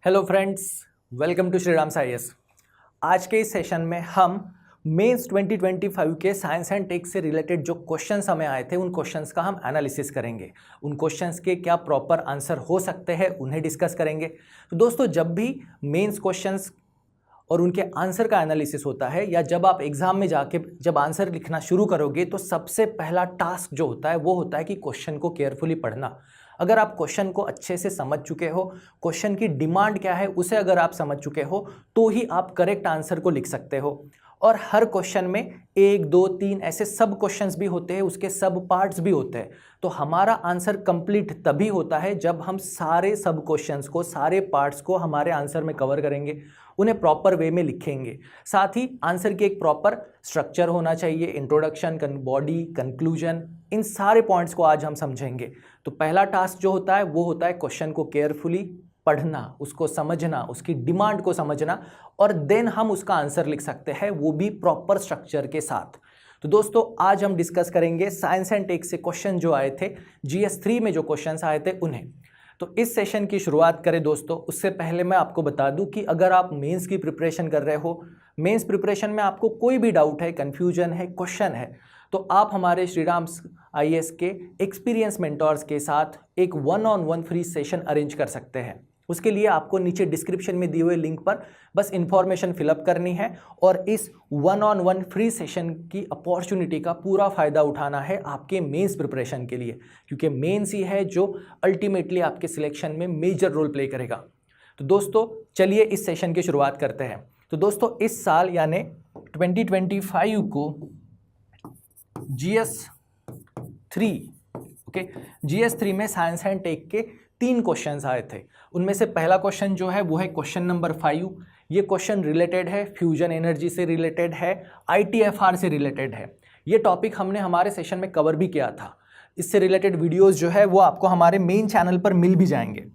Hello friends, welcome to Shriram IAS. आज के इस सेशन में हम मेंस 2025 के साइंस एंड टेक से रिलेटेड जो क्वेश्चंस हमें आए थे उन क्वेश्चंस का हम एनालिसिस करेंगे। उन क्वेश्चंस के क्या प्रॉपर आंसर हो सकते हैं उन्हें डिस्कस करेंगे। तो दोस्तों, जब भी मेंस क्वेश्चंस और उनके आंसर का एनालिसिस होता है या जब आप एग्जाम में जाके जब आंसर लिखना शुरू करोगे तो सबसे पहला टास्क जो होता है वो होता है कि क्वेश्चन को केयरफुली पढ़ना। अगर आप क्वेश्चन को अच्छे से समझ चुके हो, क्वेश्चन की डिमांड क्या है उसे अगर आप समझ चुके हो तो ही आप करेक्ट आंसर को लिख सकते हो। और हर क्वेश्चन में 1, 2, 3 ऐसे सब क्वेश्चंस भी होते हैं, उसके सब पार्ट्स भी होते हैं। तो हमारा आंसर कंप्लीट तभी होता है जब हम सारे सब क्वेश्चंस को, सारे पार्ट्स को हमारे आंसर में कवर करेंगे, उन्हें प्रॉपर वे में लिखेंगे। साथ ही आंसर की एक प्रॉपर स्ट्रक्चर होना चाहिए, इंट्रोडक्शन, बॉडी, कंक्लूजन, इन सारे पॉइंट्स को आज हम समझेंगे। तो पहला टास्क जो होता है वो होता है क्वेश्चन को केयरफुली पढ़ना, उसको समझना, उसकी डिमांड को समझना और देन हम उसका आंसर लिख सकते हैं, वो भी प्रॉपर स्ट्रक्चर के साथ। तो दोस्तों, आज हम डिस्कस करेंगे साइंस एंड टेक से क्वेश्चन जो आए थे, GS 3 में जो क्वेश्चंस आए थे उन्हें। तो इस सेशन की शुरुआत करें दोस्तों। उससे पहले मैं आपको बता दूं कि अगर आप मेंस की प्रिपरेशन कर रहे हो, मेंस प्रिपरेशन में आपको कोई भी डाउट है, कन्फ्यूजन है, क्वेश्चन है, तो आप हमारे श्रीराम IAS के एक्सपीरियंस मेंटोर्स के साथ एक 1-on-1 फ्री सेशन अरेंज कर सकते हैं। उसके लिए आपको नीचे डिस्क्रिप्शन में दिए हुए लिंक पर बस इंफॉर्मेशन फिलअप करनी है और इस 1-on-1 फ्री सेशन की अपॉर्चुनिटी का पूरा फ़ायदा उठाना है आपके मेंस प्रिपरेशन के लिए, क्योंकि मेंस ही है जो अल्टीमेटली आपके सिलेक्शन में मेजर रोल प्ले करेगा। तो दोस्तों, चलिए इस सेशन की शुरुआत करते हैं। तो दोस्तों, इस साल यानी 2025 को GS 3 GS 3 में साइंस एंड टेक के 3 क्वेश्चंस आए थे। उनमें से पहला क्वेश्चन जो है वो है क्वेश्चन नंबर 5। ये क्वेश्चन रिलेटेड है फ्यूजन एनर्जी से, रिलेटेड है ITFR से, रिलेटेड है। ये टॉपिक हमने हमारे सेशन में कवर भी किया था। इससे रिलेटेड वीडियोस जो है वो आपको हमारे मेन चैनल पर मिल भी जाएंगे।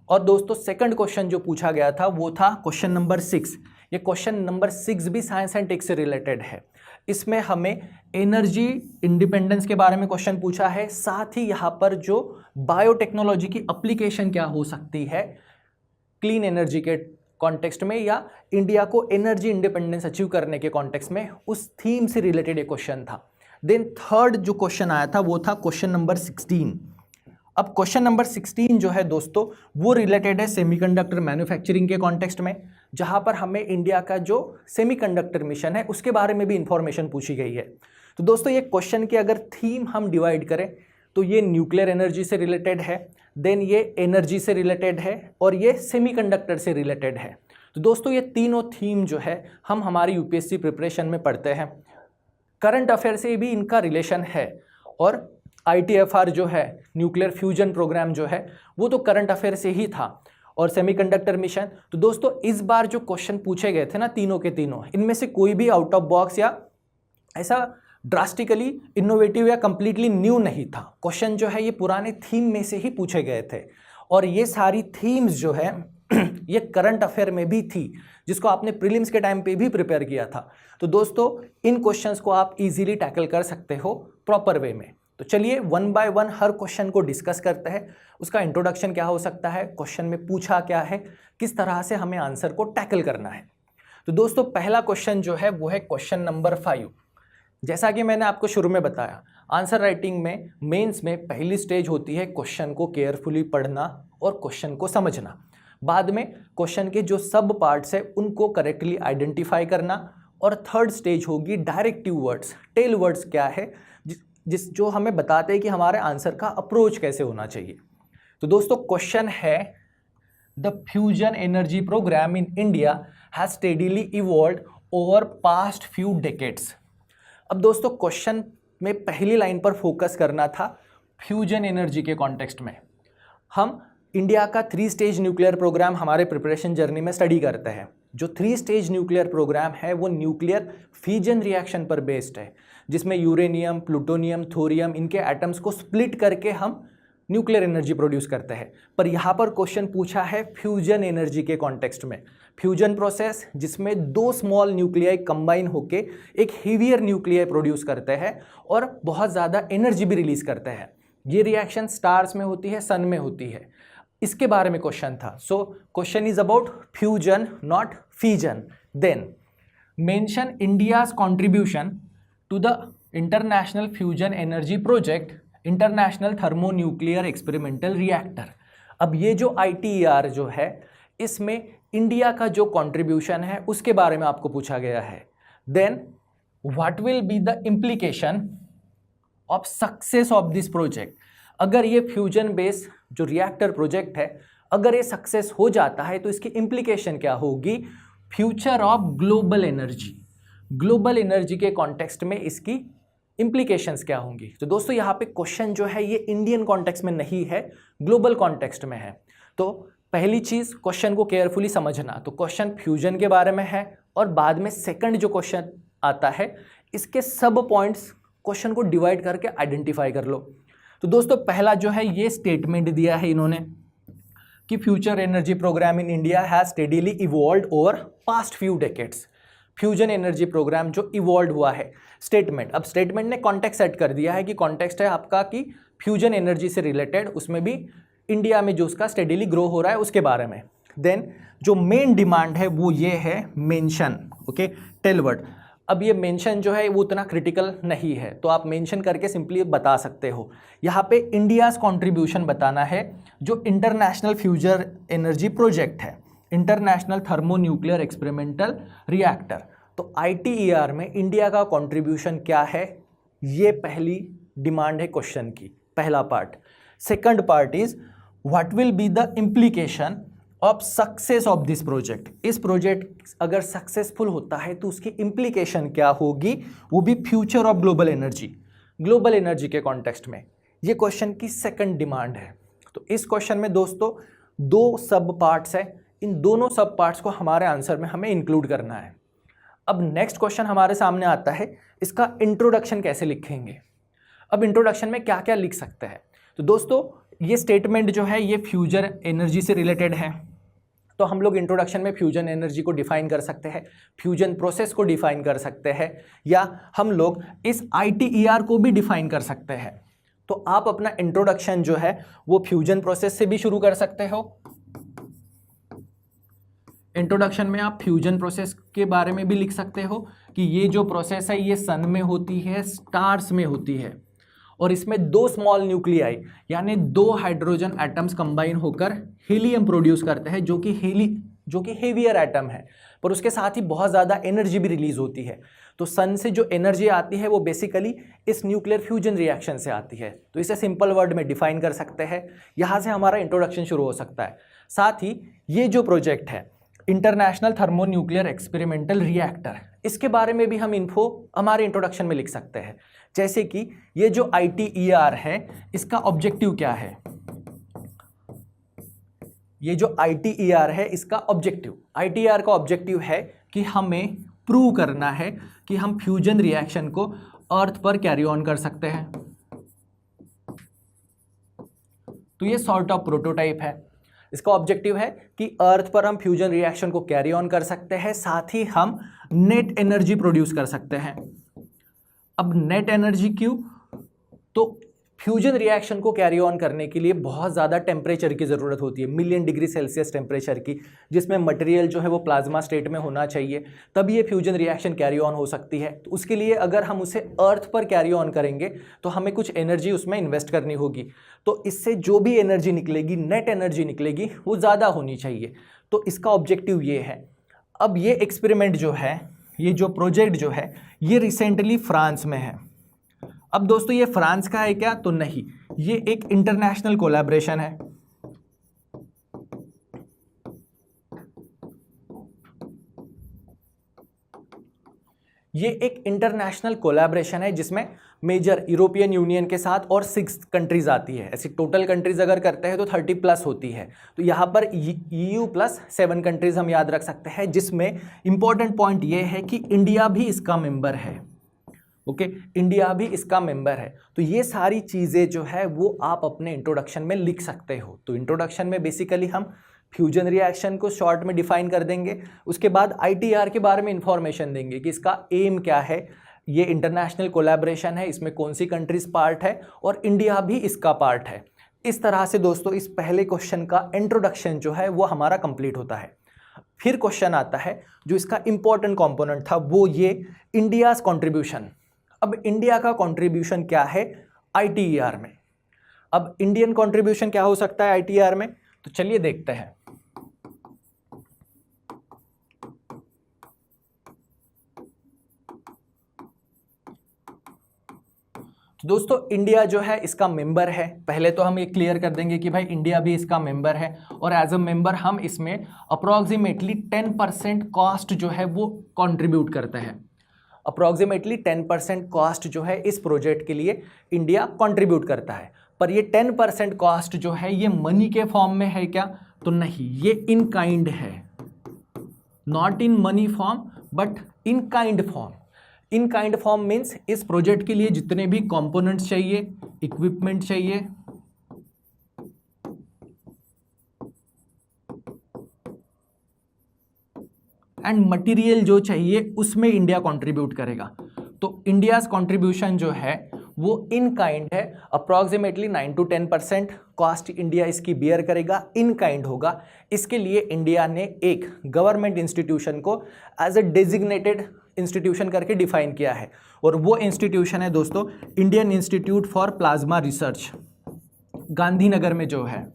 और दोस्तों, सेकंड क्वेश्चन जो पूछा गया था वो था क्वेश्चन नंबर 6। ये क्वेश्चन नंबर 6 भी साइंस एंड टेक से रिलेटेड है। इसमें हमें एनर्जी इंडिपेंडेंस के बारे में क्वेश्चन पूछा है, साथ ही यहाँ पर जो बायोटेक्नोलॉजी की एप्लीकेशन क्या हो सकती है क्लीन एनर्जी के कॉन्टेक्स्ट में या इंडिया को एनर्जी इंडिपेंडेंस अचीव करने के कॉन्टेक्स्ट में, उस थीम से रिलेटेड एक क्वेश्चन था। देन थर्ड जो क्वेश्चन आया था वो था क्वेश्चन नंबर 16। अब क्वेश्चन नंबर 16 जो है दोस्तों वो रिलेटेड है सेमीकंडक्टर मैन्युफैक्चरिंग के कॉन्टेक्स्ट में, जहां पर हमें इंडिया का जो सेमीकंडक्टर मिशन है उसके बारे में भी इंफॉर्मेशन पूछी गई है। तो दोस्तों, ये क्वेश्चन की अगर थीम हम डिवाइड करें तो ये न्यूक्लियर एनर्जी से रिलेटेड है, देन ये एनर्जी से रिलेटेड है और ये सेमीकंडक्टर से रिलेटेड है। तो दोस्तों, ये तीनों थीम जो है हम हमारी UPSC प्रिपरेशन में पढ़ते हैं। करंट अफेयर से भी इनका रिलेशन है और ITFR जो है, न्यूक्लियर फ्यूजन प्रोग्राम जो है, वो तो करंट अफेयर से ही था, और सेमीकंडक्टर मिशन। तो दोस्तों, इस बार जो क्वेश्चन पूछे गए थे ना, तीनों के तीनों, इनमें से कोई भी आउट ऑफ बॉक्स या ऐसा ड्रास्टिकली इनोवेटिव या कंप्लीटली न्यू नहीं था। क्वेश्चन जो है ये पुराने थीम में से ही पूछे गए थे और ये सारी थीम्स जो है ये करंट अफेयर में भी थी, जिसको आपने प्रीलिम्स के टाइम पे भी प्रिपेयर किया था। तो दोस्तों, इन क्वेश्चंस को आप इजीली टैकल कर सकते हो प्रॉपर वे में। तो चलिए 1 बाय 1 हर क्वेश्चन को डिस्कस करते हैं। उसका इंट्रोडक्शन क्या हो सकता है, क्वेश्चन में पूछा क्या है, किस तरह से हमें आंसर को टैकल करना है। तो दोस्तों, पहला क्वेश्चन जो है वो है क्वेश्चन नंबर 5। जैसा कि मैंने आपको शुरू में बताया, आंसर राइटिंग में मेंस में पहली स्टेज होती है क्वेश्चन को केयरफुली पढ़ना और क्वेश्चन को समझना। बाद में क्वेश्चन के जो सब पार्ट्स है उनको करेक्टली आइडेंटिफाई करना और थर्ड स्टेज होगी डायरेक्टिव वर्ड्स, टेल वर्ड्स क्या है जो हमें बताते हैं कि हमारे आंसर का अप्रोच कैसे होना चाहिए। तो दोस्तों, क्वेश्चन है the fusion energy programme in India has steadily evolved over past few decades. अब दोस्तों, क्वेश्चन में पहली लाइन पर फोकस करना था फ्यूजन एनर्जी के कॉन्टेक्स्ट में। हम इंडिया का 3 स्टेज न्यूक्लियर प्रोग्राम हमारे प्रिपरेशन जर्नी में स्टडी करते हैं। जो 3 स्टेज न्यूक्लियर प्रोग्राम है वो न्यूक्लियर फ्यूजन रिएक्शन पर बेस्ड है, जिसमें यूरेनियम, प्लूटोनियम, थोरियम, इनके एटम्स को स्प्लिट करके हम न्यूक्लियर एनर्जी प्रोड्यूस करते हैं। पर यहाँ पर क्वेश्चन पूछा है फ्यूजन एनर्जी के कॉन्टेक्स्ट में। फ्यूजन प्रोसेस जिसमें 2 स्मॉल न्यूक्लियाई कंबाइन होके एक हेवियर न्यूक्लियाई प्रोड्यूस करते हैं और बहुत ज़्यादा एनर्जी भी रिलीज करते हैं। ये रिएक्शन स्टार्स में होती है, सन में होती है। इसके बारे में क्वेश्चन था। So question is about fusion not fission. Then mention India's contribution to the international fusion energy project international thermonuclear experimental reactor. अब ये जो ITER जो है इसमें इंडिया का जो कंट्रीब्यूशन है उसके बारे में आपको पूछा गया है। Then what will be the implication of success of this project. अगर ये फ्यूजन बेस जो रिएक्टर प्रोजेक्ट है अगर ये सक्सेस हो जाता है तो इसकी इम्प्लीकेशन क्या होगी future of global energy. Global energy के कॉन्टेक्स्ट में इसकी इम्प्लीकेशंस क्या होंगी। तो दोस्तों यहाँ पे क्वेश्चन जो है ये इंडियन कॉन्टेक्स्ट में नहीं है, ग्लोबल कॉन्टेक्स्ट में है। तो पहली चीज़ क्वेश्चन को केयरफुली समझना। तो क्वेश्चन फ्यूजन के बारे में है और बाद में सेकंड जो क्वेश्चन आता है इसके सब पॉइंट्स क्वेश्चन को डिवाइड करके आइडेंटिफाई कर लो। तो दोस्तों पहला जो है ये स्टेटमेंट दिया है इन्होंने कि future energy programme in India has steadily evolved over past few decades. Fusion energy programme जो इवॉल्व हुआ है। स्टेटमेंट, अब स्टेटमेंट ने कॉन्टेक्स्ट सेट कर दिया है कि कॉन्टेक्स्ट है आपका कि फ्यूजन एनर्जी से रिलेटेड, उसमें भी इंडिया में जो उसका स्टेडीली ग्रो हो रहा है उसके बारे में। देन जो मेन डिमांड है वो ये है मेंशन, ओके, टेल वर्ड। अब ये मेंशन जो है वो उतना क्रिटिकल नहीं है तो आप मेंशन करके सिंपली बता सकते हो। यहाँ पे इंडियाज कंट्रीब्यूशन बताना है जो इंटरनेशनल फ्यूजन एनर्जी प्रोजेक्ट है, इंटरनेशनल थर्मोन्यूक्लियर एक्सपेरिमेंटल रिएक्टर। तो ITER में इंडिया का कंट्रीब्यूशन क्या है ये पहली डिमांड है क्वेश्चन की, पहला part. Second part is what will be the implication of success of this project. इस प्रोजेक्ट अगर सक्सेसफुल होता है तो उसकी इम्प्लीकेशन क्या होगी, वो भी future of global energy, global energy के कॉन्टेक्स्ट में। ये क्वेश्चन की सेकंड डिमांड है। तो इस क्वेश्चन में दोस्तों दो सब पार्ट्स है, इन दोनों सब पार्ट्स को हमारे आंसर में हमें इंक्लूड करना है। अब नेक्स्ट क्वेश्चन हमारे सामने आता है, इसका इंट्रोडक्शन कैसे लिखेंगे। अब इंट्रोडक्शन में क्या क्या लिख सकते हैं। तो दोस्तों ये स्टेटमेंट जो है ये फ्यूजन एनर्जी से रिलेटेड है, तो हम लोग इंट्रोडक्शन में फ्यूजन एनर्जी को डिफाइन कर सकते हैं, फ्यूजन प्रोसेस को डिफाइन कर सकते हैं, या हम लोग इस ITER को भी डिफाइन कर सकते हैं। तो आप अपना इंट्रोडक्शन जो है वो फ्यूजन प्रोसेस से भी शुरू कर सकते हो। इंट्रोडक्शन में आप फ्यूजन प्रोसेस के बारे में भी लिख सकते हो कि ये जो प्रोसेस है ये सन में होती है, स्टार्स में होती है, और इसमें दो स्मॉल न्यूक्लियाई यानी दो हाइड्रोजन एटम्स कंबाइन होकर हीलियम प्रोड्यूस करते हैं जो कि हेवियर एटम है, पर उसके साथ ही बहुत ज़्यादा एनर्जी भी रिलीज होती है। तो सन से जो एनर्जी आती है वो बेसिकली इस न्यूक्लियर फ्यूजन रिएक्शन से आती है। तो इसे सिंपल वर्ड में डिफाइन कर सकते हैं। यहाँ से हमारा इंट्रोडक्शन शुरू हो सकता है। साथ ही ये जो प्रोजेक्ट है इंटरनेशनल थर्मोन्यूक्लियर एक्सपेरिमेंटल रिएक्टर, इसके बारे में भी हम इन्फो हमारे इंट्रोडक्शन में लिख सकते हैं। जैसे कि ये जो ITER है इसका ऑब्जेक्टिव क्या है, ये जो ITER है इसका ऑब्जेक्टिव, ITER का ऑब्जेक्टिव है कि हमें प्रूव करना है कि हम फ्यूजन रिएक्शन को अर्थ पर कैरी ऑन कर सकते हैं। तो ये सॉर्ट ऑफ प्रोटोटाइप है। इसका ऑब्जेक्टिव है कि अर्थ पर हम फ्यूजन रिएक्शन को कैरी ऑन कर सकते हैं, साथ ही हम नेट एनर्जी प्रोड्यूस कर सकते हैं। अब नेट एनर्जी क्यों, तो फ्यूजन रिएक्शन को कैरी ऑन करने के लिए बहुत ज़्यादा टेम्परेचर की ज़रूरत होती है, मिलियन डिग्री सेल्सियस टेम्परेचर की, जिसमें मटेरियल जो है वो प्लाज्मा स्टेट में होना चाहिए, तब ये फ्यूजन रिएक्शन कैरी ऑन हो सकती है। तो उसके लिए अगर हम उसे अर्थ पर कैरी ऑन करेंगे तो हमें कुछ एनर्जी उसमें इन्वेस्ट करनी होगी। तो इससे जो भी एनर्जी निकलेगी, नेट एनर्जी निकलेगी, वो ज़्यादा होनी चाहिए। तो इसका ऑब्जेक्टिव ये है। अब ये एक्सपेरिमेंट जो है, ये जो प्रोजेक्ट जो है, ये रिसेंटली फ्रांस में है। अब दोस्तों ये फ्रांस का है क्या, तो नहीं, ये एक इंटरनेशनल कोलैबोरेशन है। ये एक इंटरनेशनल कोलैबोरेशन है जिसमें मेजर यूरोपियन यूनियन के साथ और 6 कंट्रीज आती है। ऐसी टोटल कंट्रीज अगर करते हैं तो 30+ होती है। तो यहाँ पर EU + 7 कंट्रीज हम याद रख सकते हैं, जिसमें इंपॉर्टेंट पॉइंट ये है कि इंडिया भी इसका मेंबर है। ओके, इंडिया भी इसका मेंबर है। तो ये सारी चीज़ें जो है वो आप अपने इंट्रोडक्शन में लिख सकते हो। तो इंट्रोडक्शन में बेसिकली हम फ्यूजन रिएक्शन को शॉर्ट में डिफाइन कर देंगे, उसके बाद ITER के बारे में इंफॉर्मेशन देंगे कि इसका एम क्या है, ये इंटरनेशनल कोलैबोरेशन है, इसमें कौन सी कंट्रीज पार्ट है और इंडिया भी इसका पार्ट है। इस तरह से दोस्तों इस पहले क्वेश्चन का इंट्रोडक्शन जो है वो हमारा कंप्लीट होता है। फिर क्वेश्चन आता है जो इसका इंपॉर्टेंट कंपोनेंट था, वो ये इंडियाज कंट्रीब्यूशन। अब इंडिया का कंट्रीब्यूशन क्या है ITER में। अब इंडियन कंट्रीब्यूशन क्या हो सकता है ITER में, तो चलिए देखते हैं। तो दोस्तों इंडिया जो है इसका मेंबर है। पहले तो हम ये क्लियर कर देंगे कि भाई इंडिया भी इसका मेंबर है, और एज अ मेंबर हम इसमें अप्रोक्सीमेटली 10% कॉस्ट जो है वो कंट्रीब्यूट करते हैं। अप्रोक्सीमेटली 10% कॉस्ट जो है इस प्रोजेक्ट के लिए इंडिया कंट्रीब्यूट करता है। पर ये 10% कॉस्ट जो है ये मनी के फॉर्म में है क्या, तो नहीं, ये इन काइंड है। Not in money form but in kind form. In kind form means इस प्रोजेक्ट के लिए जितने भी कंपोनेंट्स चाहिए, इक्विपमेंट चाहिए, एंड मटेरियल जो चाहिए उसमें इंडिया कंट्रीब्यूट करेगा। तो इंडियाज कंट्रीब्यूशन जो है वो इन काइंड है। अप्रॉक्सीमेटली 9 to 10% कॉस्ट इंडिया इसकी बियर करेगा, इन काइंड होगा। इसके लिए इंडिया ने एक गवर्नमेंट इंस्टीट्यूशन को एज अ डेजिग्नेटेड इंस्टीट्यूशन करके डिफाइन किया है, और वो इंस्टीट्यूशन है दोस्तों Indian Institute for Plasma Research, Gandhinagar में जो है।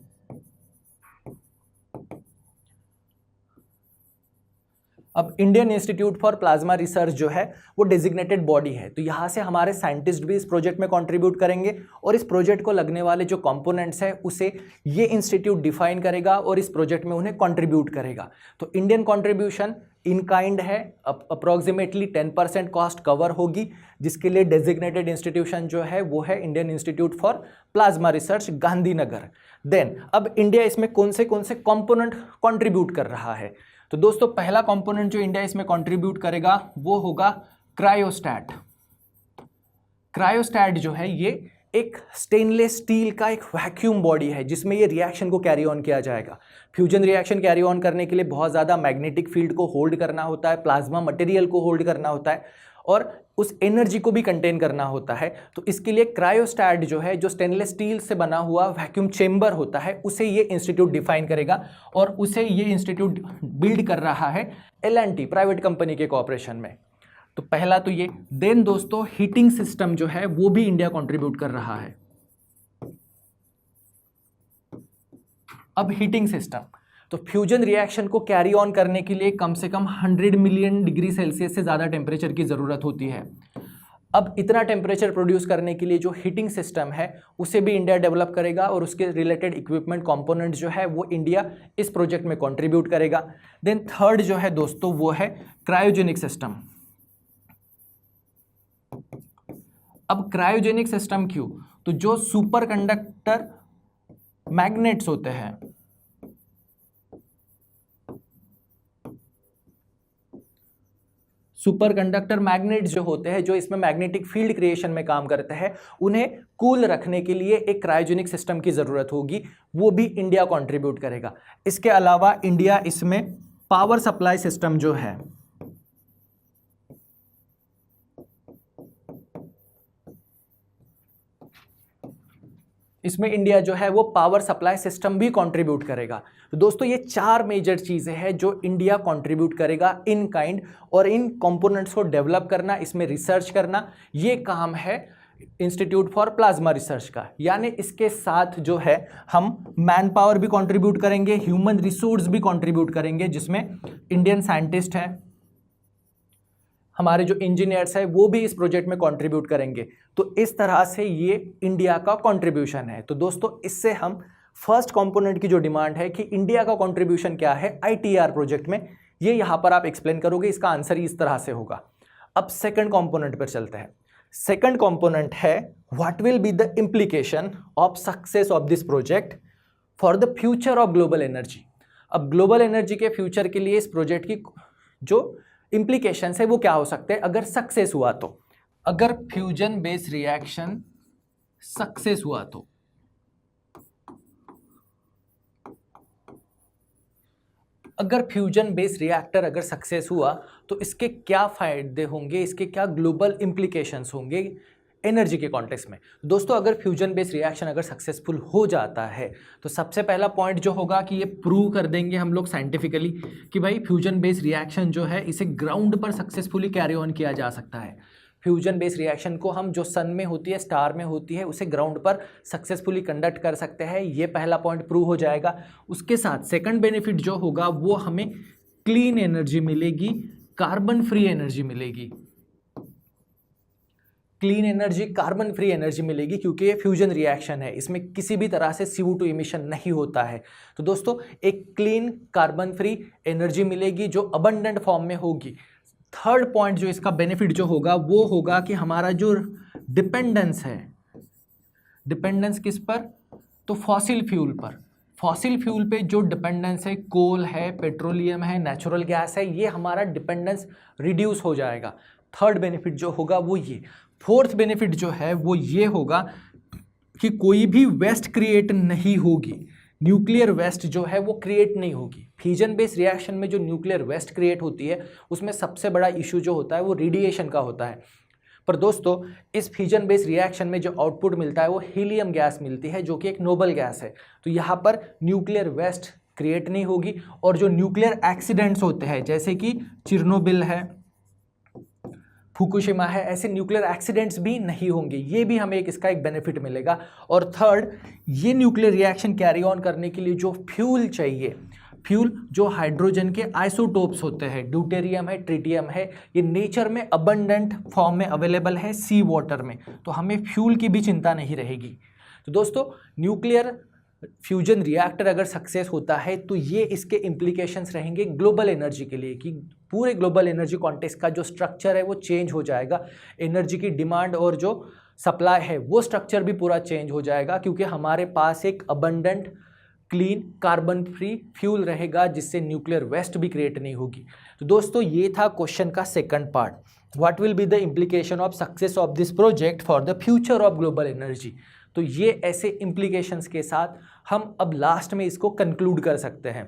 अब Indian Institute for Plasma research जो है वो डेजिग्नेटेड बॉडी है, तो यहाँ से हमारे साइंटिस्ट भी इस प्रोजेक्ट में कंट्रीब्यूट करेंगे, और इस प्रोजेक्ट को लगने वाले जो कंपोनेंट्स हैं उसे ये इंस्टीट्यूट डिफाइन करेगा और इस प्रोजेक्ट में उन्हें कंट्रीब्यूट करेगा। तो इंडियन कंट्रीब्यूशन इन काइंड है, अप्रॉक्सीमेटली 10% कॉस्ट कवर होगी, जिसके लिए डेजिग्नेटेड इंस्टीट्यूशन जो है वो है Indian Institute for Plasma Research Gandhinagar. Then अब इंडिया इसमें कौन से कंपोनेंट कंट्रीब्यूट कर रहा है, तो दोस्तों पहला कंपोनेंट जो इंडिया इसमें कंट्रीब्यूट करेगा वो होगा क्रायोस्टैट। क्रायोस्टैट जो है ये एक स्टेनलेस स्टील का एक वैक्यूम बॉडी है जिसमें ये रिएक्शन को कैरी ऑन किया जाएगा। फ्यूजन रिएक्शन कैरी ऑन करने के लिए बहुत ज़्यादा मैग्नेटिक फील्ड को होल्ड करना होता है, प्लाज्मा मटेरियल को होल्ड करना होता है, और उस एनर्जी को भी कंटेन करना होता है। तो इसके लिए क्रायोस्टैट जो है, जो स्टेनलेस स्टील से बना हुआ वैक्यूम चेंबर होता है, उसे ये इंस्टीट्यूट डिफाइन करेगा, और उसे ये इंस्टीट्यूट बिल्ड कर रहा है L&T प्राइवेट कंपनी के कॉर्पोरेशन में। तो पहला तो ये। देन दोस्तों हीटिंग सिस्टम जो है वो भी इंडिया कंट्रीब्यूट कर रहा है। अब हीटिंग सिस्टम, तो फ्यूजन रिएक्शन को कैरी ऑन करने के लिए कम से कम 100 मिलियन डिग्री सेल्सियस से ज़्यादा टेम्परेचर की ज़रूरत होती है। अब इतना टेम्परेचर प्रोड्यूस करने के लिए जो हीटिंग सिस्टम है उसे भी इंडिया डेवलप करेगा, और उसके रिलेटेड इक्विपमेंट कंपोनेंट जो है वो इंडिया इस प्रोजेक्ट में कंट्रीब्यूट करेगा। देन थर्ड जो है दोस्तों वो है क्रायोजेनिक सिस्टम। अब क्रायोजेनिक सिस्टम क्यों, तो जो सुपर कंडक्टर मैग्नेट्स होते हैं, सुपर कंडक्टर मैग्नेट्स जो होते हैं, जो इसमें मैग्नेटिक फील्ड क्रिएशन में काम करते हैं, उन्हें कूल रखने के लिए एक क्रायोजेनिक सिस्टम की ज़रूरत होगी, वो भी इंडिया कंट्रीब्यूट करेगा। इसके अलावा इंडिया इसमें पावर सप्लाई सिस्टम जो है, इसमें इंडिया जो है वो पावर सप्लाई सिस्टम भी कंट्रीब्यूट करेगा। तो दोस्तों ये 4 मेजर चीज़ें हैं जो इंडिया कंट्रीब्यूट करेगा इन काइंड, और इन कंपोनेंट्स को डेवलप करना, इसमें रिसर्च करना, ये काम है इंस्टीट्यूट फॉर प्लाज्मा रिसर्च का। यानी इसके साथ जो है हम मैन पावर भी कंट्रीब्यूट करेंगे, ह्यूमन रिसोर्स भी कंट्रीब्यूट करेंगे, जिसमें इंडियन साइंटिस्ट हैं, हमारे जो इंजीनियर्स हैं वो भी इस प्रोजेक्ट में कंट्रीब्यूट करेंगे। तो इस तरह से ये इंडिया का कंट्रीब्यूशन है। तो दोस्तों इससे हम फर्स्ट कंपोनेंट की जो डिमांड है कि इंडिया का कंट्रीब्यूशन क्या है ITER प्रोजेक्ट में, ये यहाँ पर आप एक्सप्लेन करोगे, इसका आंसर ही इस तरह से होगा। अब सेकंड कंपोनेंट पर चलते हैं। सेकंड कंपोनेंट है what will be the implication of success of this project for the future of global energy. अब ग्लोबल एनर्जी के फ्यूचर के लिए इस प्रोजेक्ट की जो इम्प्लीकेशंस है वो क्या हो सकते हैं अगर सक्सेस हुआ तो। अगर फ्यूजन बेस्ड रिएक्शन सक्सेस हुआ तो, अगर फ्यूजन बेस्ड रिएक्टर अगर सक्सेस हुआ तो इसके क्या फायदे होंगे, इसके क्या ग्लोबल इम्प्लीकेशंस होंगे एनर्जी के कॉन्टेक्स्ट में। दोस्तों अगर फ्यूजन बेस्ड रिएक्शन अगर सक्सेसफुल हो जाता है तो सबसे पहला पॉइंट जो होगा कि ये प्रूव कर देंगे हम लोग साइंटिफिकली कि भाई फ्यूजन बेस्ड रिएक्शन जो है इसे ग्राउंड पर सक्सेसफुली कैरी ऑन किया जा सकता है। फ्यूजन बेस्ड रिएक्शन को हम जो सन में होती है, स्टार में होती है, उसे ग्राउंड पर सक्सेसफुली कंडक्ट कर सकते हैं। ये पहला पॉइंट प्रूव हो जाएगा। उसके साथ सेकंड बेनिफिट जो होगा वो हमें क्लीन एनर्जी मिलेगी, कार्बन फ्री एनर्जी मिलेगी। Clean energy, carbon free energy मिलेगी क्योंकि ये फ्यूजन रिएक्शन है, इसमें किसी भी तरह से CO2 इमिशन नहीं होता है। तो दोस्तों एक क्लीन कार्बन फ्री एनर्जी मिलेगी जो अबंडेंट फॉर्म में होगी। थर्ड पॉइंट जो इसका बेनिफिट जो होगा वो होगा कि हमारा जो डिपेंडेंस है, डिपेंडेंस किस पर, तो फॉसिल फ्यूल पर। फॉसिल फ्यूल पे जो डिपेंडेंस है, कोल है, पेट्रोलियम है, नेचुरल गैस है, ये हमारा डिपेंडेंस रिड्यूस हो जाएगा। थर्ड बेनिफिट जो होगा वो ये। फोर्थ बेनिफिट जो है वो ये होगा कि कोई भी वेस्ट क्रिएट नहीं होगी, न्यूक्लियर वेस्ट जो है वो क्रिएट नहीं होगी। फ्यूजन बेस्ड रिएक्शन में जो न्यूक्लियर वेस्ट क्रिएट होती है उसमें सबसे बड़ा इशू जो होता है वो रेडिएशन का होता है। पर दोस्तों इस फ्यूजन बेस्ड रिएक्शन में जो आउटपुट मिलता है वो हीलियम गैस मिलती है जो कि एक नोबल गैस है। तो यहाँ पर न्यूक्लियर वेस्ट क्रिएट नहीं होगी और जो न्यूक्लियर एक्सीडेंट्स होते हैं जैसे कि चिर्नोबिल है, फुकुशिमा है, ऐसे न्यूक्लियर एक्सीडेंट्स भी नहीं होंगे। ये भी हमें इसका एक बेनिफिट मिलेगा। और थर्ड, ये न्यूक्लियर रिएक्शन कैरी ऑन करने के लिए जो फ्यूल चाहिए, फ्यूल जो हाइड्रोजन के आइसोटोप्स होते हैं, ड्यूटेरियम है, ट्रिटियम है, ये नेचर में अबंडेंट फॉर्म में अवेलेबल है सी वाटर में, तो हमें फ्यूल की भी चिंता नहीं रहेगी। तो दोस्तों न्यूक्लियर फ्यूजन रिएक्टर अगर सक्सेस होता है तो ये इसके इम्प्लीकेशंस रहेंगे ग्लोबल एनर्जी के लिए कि पूरे ग्लोबल एनर्जी कॉन्टेक्स्ट का जो स्ट्रक्चर है वो चेंज हो जाएगा। एनर्जी की डिमांड और जो सप्लाई है वो स्ट्रक्चर भी पूरा चेंज हो जाएगा क्योंकि हमारे पास एक abundant clean carbon free fuel रहेगा जिससे न्यूक्लियर वेस्ट भी क्रिएट नहीं होगी। तो दोस्तों ये था क्वेश्चन का second part, what will be the implication of success of this project for the future of global energy. तो ये ऐसे इम्प्लीकेशंस के साथ हम अब लास्ट में इसको कंक्लूड कर सकते हैं।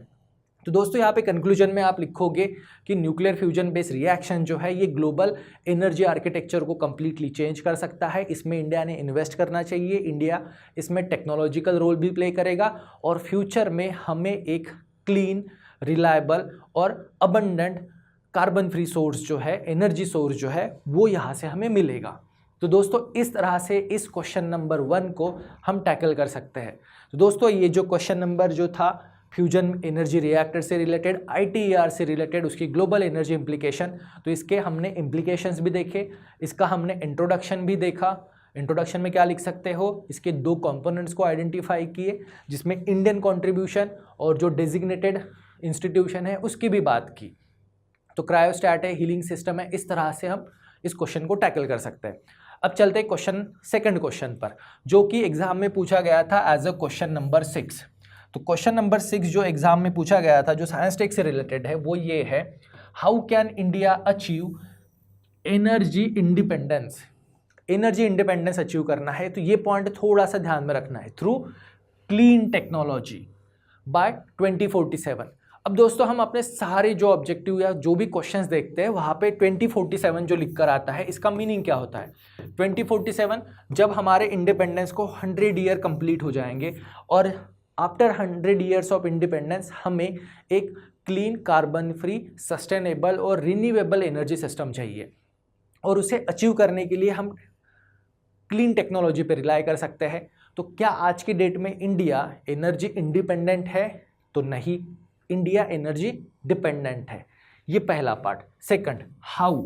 तो दोस्तों यहाँ पे कंक्लूजन में आप लिखोगे कि न्यूक्लियर फ्यूजन बेस्ड रिएक्शन जो है ये ग्लोबल एनर्जी आर्किटेक्चर को कम्प्लीटली चेंज कर सकता है। इसमें इंडिया ने इन्वेस्ट करना चाहिए, इंडिया इसमें टेक्नोलॉजिकल रोल भी प्ले करेगा और फ्यूचर में हमें एक क्लीन, रिलायबल और अबंडेंट कार्बन फ्री सोर्स जो है, एनर्जी सोर्स जो है वो यहाँ से हमें मिलेगा। तो दोस्तों इस तरह से इस क्वेश्चन नंबर 1 को हम टैकल कर सकते हैं। तो दोस्तों ये जो क्वेश्चन नंबर जो था फ्यूजन एनर्जी रिएक्टर से रिलेटेड, ITER से रिलेटेड, उसकी ग्लोबल एनर्जी इम्प्लीकेशन, तो इसके हमने इम्प्लीकेशंस भी देखे, इसका हमने इंट्रोडक्शन भी देखा। इंट्रोडक्शन में क्या लिख सकते हो, इसके 2 कंपोनेंट्स को आइडेंटिफाई किए जिसमें इंडियन कंट्रीब्यूशन और जो डेजिग्नेटेड इंस्टीट्यूशन है उसकी भी बात की। तो क्रायोस्टैट है, हीलिंग सिस्टम है, इस तरह से हम इस क्वेश्चन को टैकल कर सकते हैं। अब चलते हैं सेकंड क्वेश्चन पर जो कि एग्जाम में पूछा गया था एज अ क्वेश्चन नंबर 6। तो क्वेश्चन नंबर 6 जो एग्जाम में पूछा गया था, जो साइंस टेक से रिलेटेड है, वो ये है, how can India achieve energy independence. Energy independence achieve करना है तो ये पॉइंट थोड़ा सा ध्यान में रखना है, थ्रू क्लीन टेक्नोलॉजी बाय 2047। अब दोस्तों हम अपने सारे जो ऑब्जेक्टिव या जो भी क्वेश्चंस देखते हैं वहाँ पे 2047 जो लिख कर आता है, इसका मीनिंग क्या होता है। 2047 जब हमारे इंडिपेंडेंस को 100 ईयर कंप्लीट हो जाएंगे और आफ्टर 100 ईयर्स ऑफ इंडिपेंडेंस हमें एक क्लीन, कार्बन फ्री, सस्टेनेबल और रिन्यूएबल एनर्जी सिस्टम चाहिए और उसे अचीव करने के लिए हम क्लीन टेक्नोलॉजी पर रिलाई कर सकते हैं। तो क्या आज की डेट में इंडिया एनर्जी इंडिपेंडेंट है? तो नहीं, इंडिया एनर्जी डिपेंडेंट है। ये पहला पार्ट। Second, how.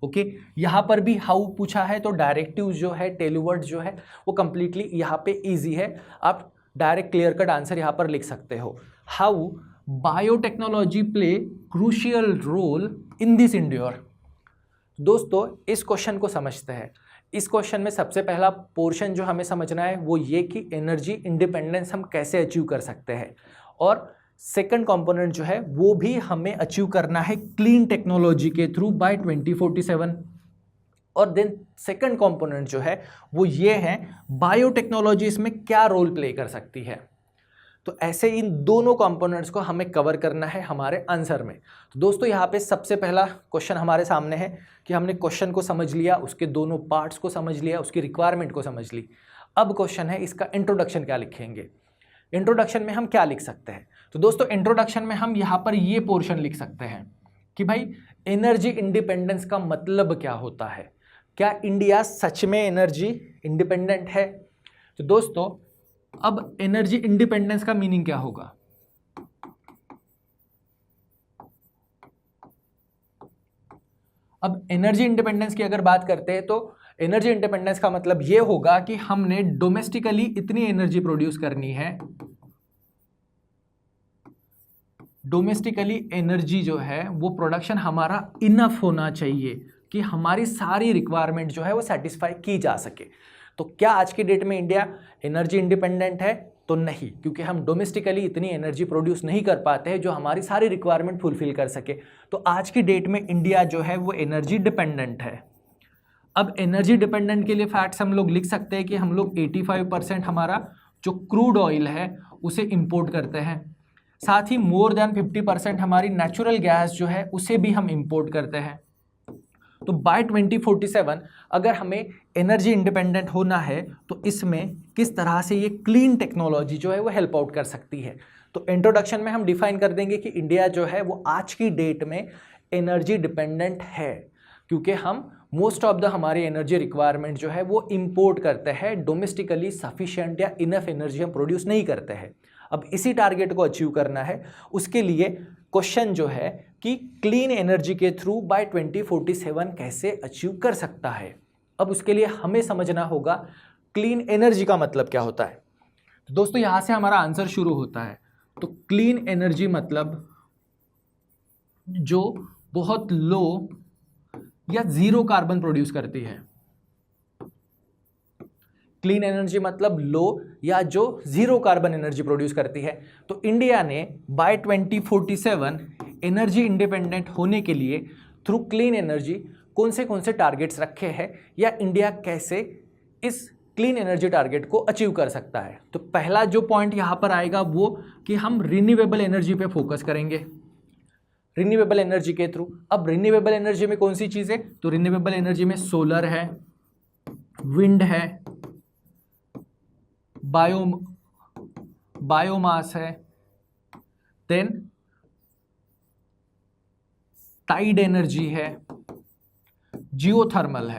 ओके, यहाँ पर भी हाउ पूछा है तो डायरेक्टिव जो है, टेलीवर्ड जो है वो कंप्लीटली यहाँ पे इजी है, आप डायरेक्ट क्लियर कट आंसर यहाँ पर लिख सकते हो। How biotechnology play crucial role in this endure. दोस्तों इस क्वेश्चन को समझते हैं। इस क्वेश्चन में सबसे पहला पोर्शन जो हमें समझना है वो ये कि एनर्जी इंडिपेंडेंस हम कैसे अचीव कर सकते हैं, और सेकंड कंपोनेंट जो है वो भी हमें अचीव करना है क्लीन टेक्नोलॉजी के थ्रू बाय 2047। और देन सेकंड कंपोनेंट जो है वो ये है, बायोटेक्नोलॉजी इसमें क्या रोल प्ले कर सकती है। तो ऐसे इन दोनों कंपोनेंट्स को हमें कवर करना है हमारे आंसर में। तो दोस्तों यहाँ पे सबसे पहला क्वेश्चन हमारे सामने है कि हमने क्वेश्चन को समझ लिया, उसके दोनों पार्ट्स को समझ लिया, उसकी रिक्वायरमेंट को समझ ली। अब क्वेश्चन है इसका इंट्रोडक्शन क्या लिखेंगे। इंट्रोडक्शन में हम क्या लिख सकते हैं? तो दोस्तों इंट्रोडक्शन में हम यहाँ पर ये पोर्शन लिख सकते हैं कि भाई एनर्जी इंडिपेंडेंस का मतलब क्या होता है, क्या इंडिया सच में एनर्जी इंडिपेंडेंट है? तो दोस्तों अब एनर्जी इंडिपेंडेंस का मीनिंग क्या होगा? अब एनर्जी इंडिपेंडेंस की अगर बात करते हैं तो एनर्जी इंडिपेंडेंस का मतलब यह होगा कि हमने डोमेस्टिकली इतनी एनर्जी प्रोड्यूस करनी है, डोमेस्टिकली एनर्जी जो है वो प्रोडक्शन हमारा इनफ होना चाहिए कि हमारी सारी रिक्वायरमेंट जो है वो सेटिस्फाई की जा सके। तो क्या आज की डेट में इंडिया एनर्जी इंडिपेंडेंट है? तो नहीं, क्योंकि हम डोमेस्टिकली इतनी एनर्जी प्रोड्यूस नहीं कर पाते हैं जो हमारी सारी रिक्वायरमेंट फुलफिल कर सके। तो आज की डेट में इंडिया जो है वो एनर्जी डिपेंडेंट है। अब एनर्जी डिपेंडेंट के लिए फैक्ट्स हम लोग लिख सकते हैं कि हम लोग 85% हमारा जो क्रूड ऑयल है उसे इंपोर्ट करते हैं, साथ ही मोर देन 50% हमारी नेचुरल गैस जो है उसे भी हम इंपोर्ट करते हैं। तो बाय 2047 अगर हमें एनर्जी इंडिपेंडेंट होना है तो इसमें किस तरह से ये क्लीन टेक्नोलॉजी जो है वो हेल्प आउट कर सकती है। तो इंट्रोडक्शन में हम डिफाइन कर देंगे कि इंडिया जो है वो आज की डेट में एनर्जी डिपेंडेंट है, क्योंकि हम मोस्ट ऑफ द हमारी एनर्जी रिक्वायरमेंट जो है वो इंपोर्ट करते हैं, डोमेस्टिकली सफिशिएंट या इनफ एनर्जी हम प्रोड्यूस नहीं करते हैं। अब इसी टारगेट को अचीव करना है, उसके लिए क्वेश्चन जो है कि क्लीन एनर्जी के थ्रू बाय 2047 कैसे अचीव कर सकता है। अब उसके लिए हमें समझना होगा क्लीन एनर्जी का मतलब क्या होता है। तो दोस्तों यहां से हमारा आंसर शुरू होता है। तो क्लीन एनर्जी मतलब जो बहुत लो या जीरो कार्बन प्रोड्यूस करती है। क्लीन एनर्जी मतलब लो या जो जीरो कार्बन एनर्जी प्रोड्यूस करती है। तो इंडिया ने बाय 2047 एनर्जी इंडिपेंडेंट होने के लिए थ्रू क्लीन एनर्जी कौन से टारगेट्स रखे हैं, या इंडिया कैसे इस क्लीन एनर्जी टारगेट को अचीव कर सकता है। तो पहला जो पॉइंट यहाँ पर आएगा वो कि हम रिन्यूएबल एनर्जी पे फोकस करेंगे, रिन्यूएबल एनर्जी के थ्रू। अब रिन्यूएबल एनर्जी में कौन सी चीज़ है? तो रिन्यूएबल एनर्जी में सोलर है, विंड है, बायोमास है, देन टाइड एनर्जी है, जियोथर्मल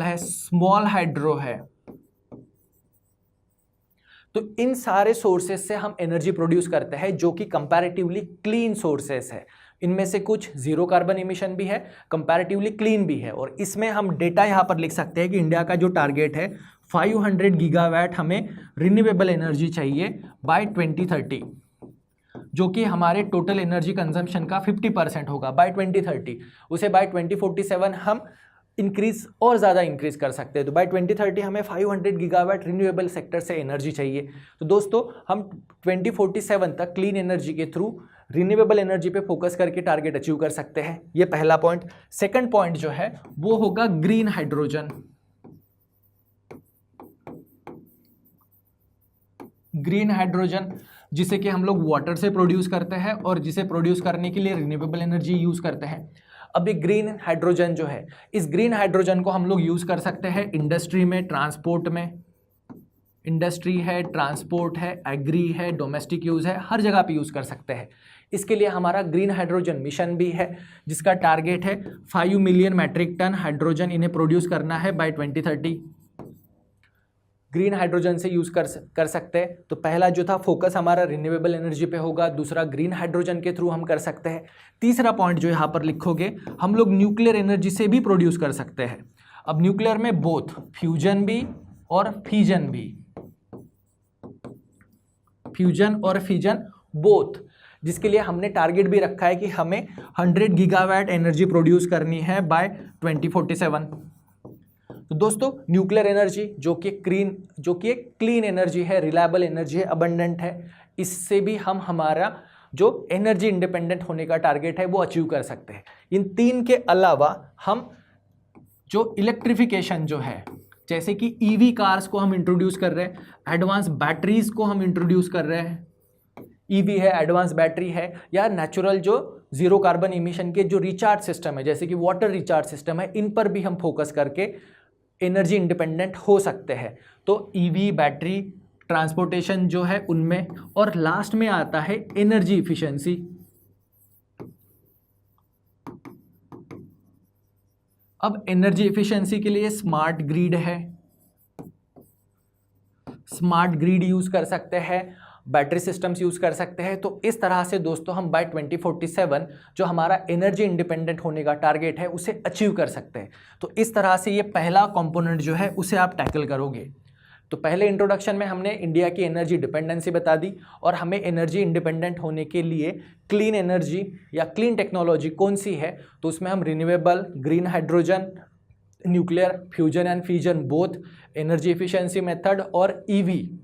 है, स्मॉल हाइड्रो है। तो इन सारे सोर्सेस से हम एनर्जी प्रोड्यूस करते हैं जो कि कंपैरेटिवली क्लीन सोर्सेस है। इनमें से कुछ जीरो कार्बन इमिशन भी है, कंपैरेटिवली क्लीन भी है। और इसमें हम डेटा यहाँ पर लिख सकते हैं कि इंडिया का जो टारगेट है 500 गीगावाट हमें रिन्यूएबल एनर्जी चाहिए बाय 2030, जो कि हमारे टोटल एनर्जी कंजम्पशन का 50% होगा बाय 2030। उसे बाय 2047 हम इंक्रीज और ज़्यादा इंक्रीज कर सकते हैं। तो बाय 2030 हमें 500 गीगावाट रिन्यूएबल सेक्टर से एनर्जी चाहिए। तो दोस्तों हम 2047 तक क्लीन एनर्जी के थ्रू रिन्यूएबल एनर्जी पे फोकस करके टारगेट अचीव कर सकते हैं। ये पहला पॉइंट। सेकंड पॉइंट जो है वो होगा ग्रीन हाइड्रोजन। ग्रीन हाइड्रोजन जिसे कि हम लोग वाटर से प्रोड्यूस करते हैं और जिसे प्रोड्यूस करने के लिए रिन्यूएबल एनर्जी यूज करते हैं। अब ये ग्रीन हाइड्रोजन जो है, इस ग्रीन हाइड्रोजन को हम लोग यूज कर सकते हैं इंडस्ट्री में, ट्रांसपोर्ट में। इंडस्ट्री है, ट्रांसपोर्ट है, एग्री है, डोमेस्टिक यूज है, हर जगह पे यूज कर सकते हैं। इसके लिए हमारा ग्रीन हाइड्रोजन मिशन भी है जिसका टारगेट है 5 मिलियन मैट्रिक टन हाइड्रोजन इन्हें प्रोड्यूस करना है बाय 2030। ग्रीन हाइड्रोजन से यूज कर सकते हैं। तो पहला जो था फोकस हमारा रिन्यूएबल एनर्जी पे होगा, दूसरा ग्रीन हाइड्रोजन के थ्रू हम कर सकते हैं। तीसरा पॉइंट जो यहाँ पर लिखोगे, हम लोग न्यूक्लियर एनर्जी से भी प्रोड्यूस कर सकते हैं। अब न्यूक्लियर में बोथ फ्यूजन भी और फिजन भी, फ्यूजन और फिजन बोथ, जिसके लिए हमने टारगेट भी रखा है कि हमें 100 गीगावाट एनर्जी प्रोड्यूस करनी है बाय 2047। तो दोस्तों न्यूक्लियर एनर्जी जो कि एक क्लीन एनर्जी है, रिलायबल एनर्जी है, अबंडेंट है, इससे भी हम हमारा जो एनर्जी इंडिपेंडेंट होने का टारगेट है वो अचीव कर सकते हैं। इन तीन के अलावा हम जो इलेक्ट्रिफिकेशन जो है, जैसे कि ईवी कार्स को हम इंट्रोड्यूस कर रहे हैं, एडवांस बैटरीज को हम इंट्रोड्यूस कर रहे हैं, ईवी है, एडवांस बैटरी है, या नेचुरल जो जीरो कार्बन इमिशन के जो रिचार्ज सिस्टम है जैसे कि वाटर रिचार्ज सिस्टम है, इन पर भी हम फोकस करके एनर्जी इंडिपेंडेंट हो सकते हैं। तो ईवी, बैटरी, ट्रांसपोर्टेशन जो है उनमें, और लास्ट में आता है एनर्जी इफिशिएंसी। अब एनर्जी इफिशिएंसी के लिए स्मार्ट ग्रिड है, स्मार्ट ग्रिड यूज कर सकते हैं, बैटरी सिस्टम्स यूज कर सकते हैं। तो इस तरह से दोस्तों हम बाय 2047 जो हमारा एनर्जी इंडिपेंडेंट होने का टारगेट है उसे अचीव कर सकते हैं। तो इस तरह से ये पहला कंपोनेंट जो है उसे आप टैकल करोगे। तो पहले इंट्रोडक्शन में हमने इंडिया की एनर्जी डिपेंडेंसी बता दी और हमें एनर्जी इंडिपेंडेंट होने के लिए क्लीन एनर्जी या क्लीन टेक्नोलॉजी कौन सी है, तो उसमें हम renewable, green hydrogen, nuclear fusion and fission both, energy efficiency method और ईवी,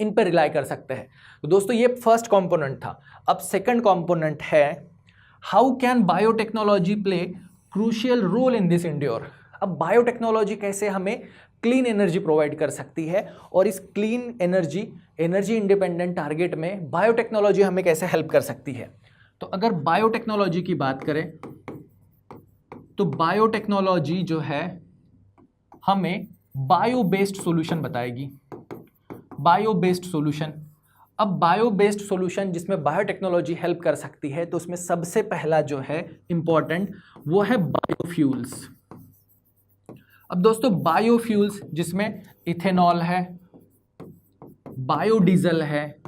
इन पर रिलाई कर सकते हैं। तो दोस्तों ये फर्स्ट कंपोनेंट था। अब सेकंड कंपोनेंट है how can biotechnology play crucial role in this endure. अब बायोटेक्नोलॉजी कैसे हमें क्लीन एनर्जी प्रोवाइड कर सकती है और इस clean energy, energy independent target में बायोटेक्नोलॉजी हमें कैसे हेल्प कर सकती है। तो अगर बायोटेक्नोलॉजी की बात करें तो बायोटेक्नोलॉजी जो है हमें बायो बेस्ड सॉल्यूशन बताएगी, बायो बेस्ड सॉल्यूशन। अब बायो बेस्ड सॉल्यूशन जिसमें बायोटेक्नोलॉजी हेल्प कर सकती है तो उसमें सबसे पहला जो है इंपॉर्टेंट वो है बायोफ्यूल्स। अब दोस्तों बायोफ्यूल्स जिसमें इथेनॉल है, बायोडीजल है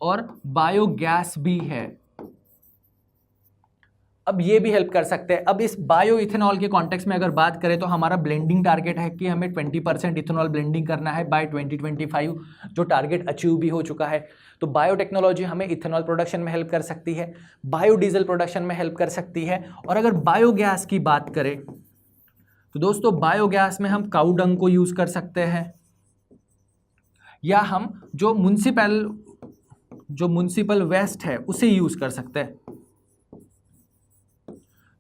और बायोगैस भी है। अब ये भी हेल्प कर सकते हैं। अब इस बायो इथेनॉल के कॉन्टेक्स्ट में अगर बात करें तो हमारा ब्लेंडिंग टारगेट है कि हमें 20% इथेनॉल ब्लेंडिंग करना है बाय 2025, जो टारगेट अचीव भी हो चुका है। तो बायोटेक्नोलॉजी हमें इथेनॉल प्रोडक्शन में हेल्प कर सकती है, बायोडीजल प्रोडक्शन में हेल्प कर सकती है। और अगर बायोगैस की बात करें तो दोस्तों बायोगैस में हम काऊ डंग को यूज कर सकते हैं, या हम जो म्युनिसिपल वेस्ट है उसे यूज कर सकते हैं।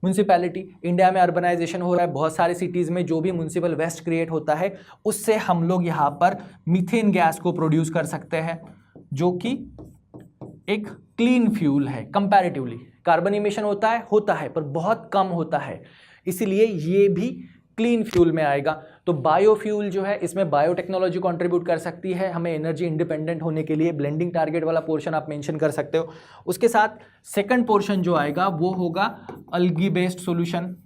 म्युनिसिपैलिटी, इंडिया में अर्बनाइजेशन हो रहा है, बहुत सारे सिटीज़ में जो भी म्युनिसिपल वेस्ट क्रिएट होता है उससे हम लोग यहाँ पर मीथेन गैस को प्रोड्यूस कर सकते हैं, जो कि एक क्लीन फ्यूल है। कंपैरेटिवली कार्बन इमिशन होता है पर बहुत कम होता है, इसीलिए ये भी क्लीन फ्यूल में आएगा। तो बायोफ्यूल जो है इसमें बायोटेक्नोलॉजी कंट्रीब्यूट कर सकती है हमें एनर्जी इंडिपेंडेंट होने के लिए। ब्लेंडिंग टारगेट वाला पोर्शन आप मेंशन कर सकते हो। उसके साथ सेकंड पोर्शन जो आएगा वो होगा algae based solution,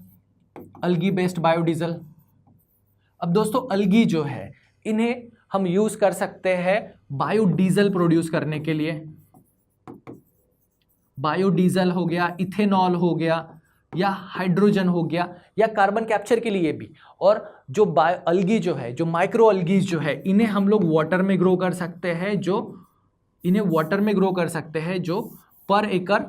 algae based biodiesel. अब दोस्तों अल्गी जो है इन्हें हम यूज कर सकते हैं बायोडीजल प्रोड्यूस करने के लिए। बायोडीजल हो गया, इथेनॉल हो गया, या हाइड्रोजन हो गया, या कार्बन कैप्चर के लिए भी। और जो अल्गी जो है, जो माइक्रो अल्गीज जो है, इन्हें हम लोग वाटर में ग्रो कर सकते हैं, जो पर एकड़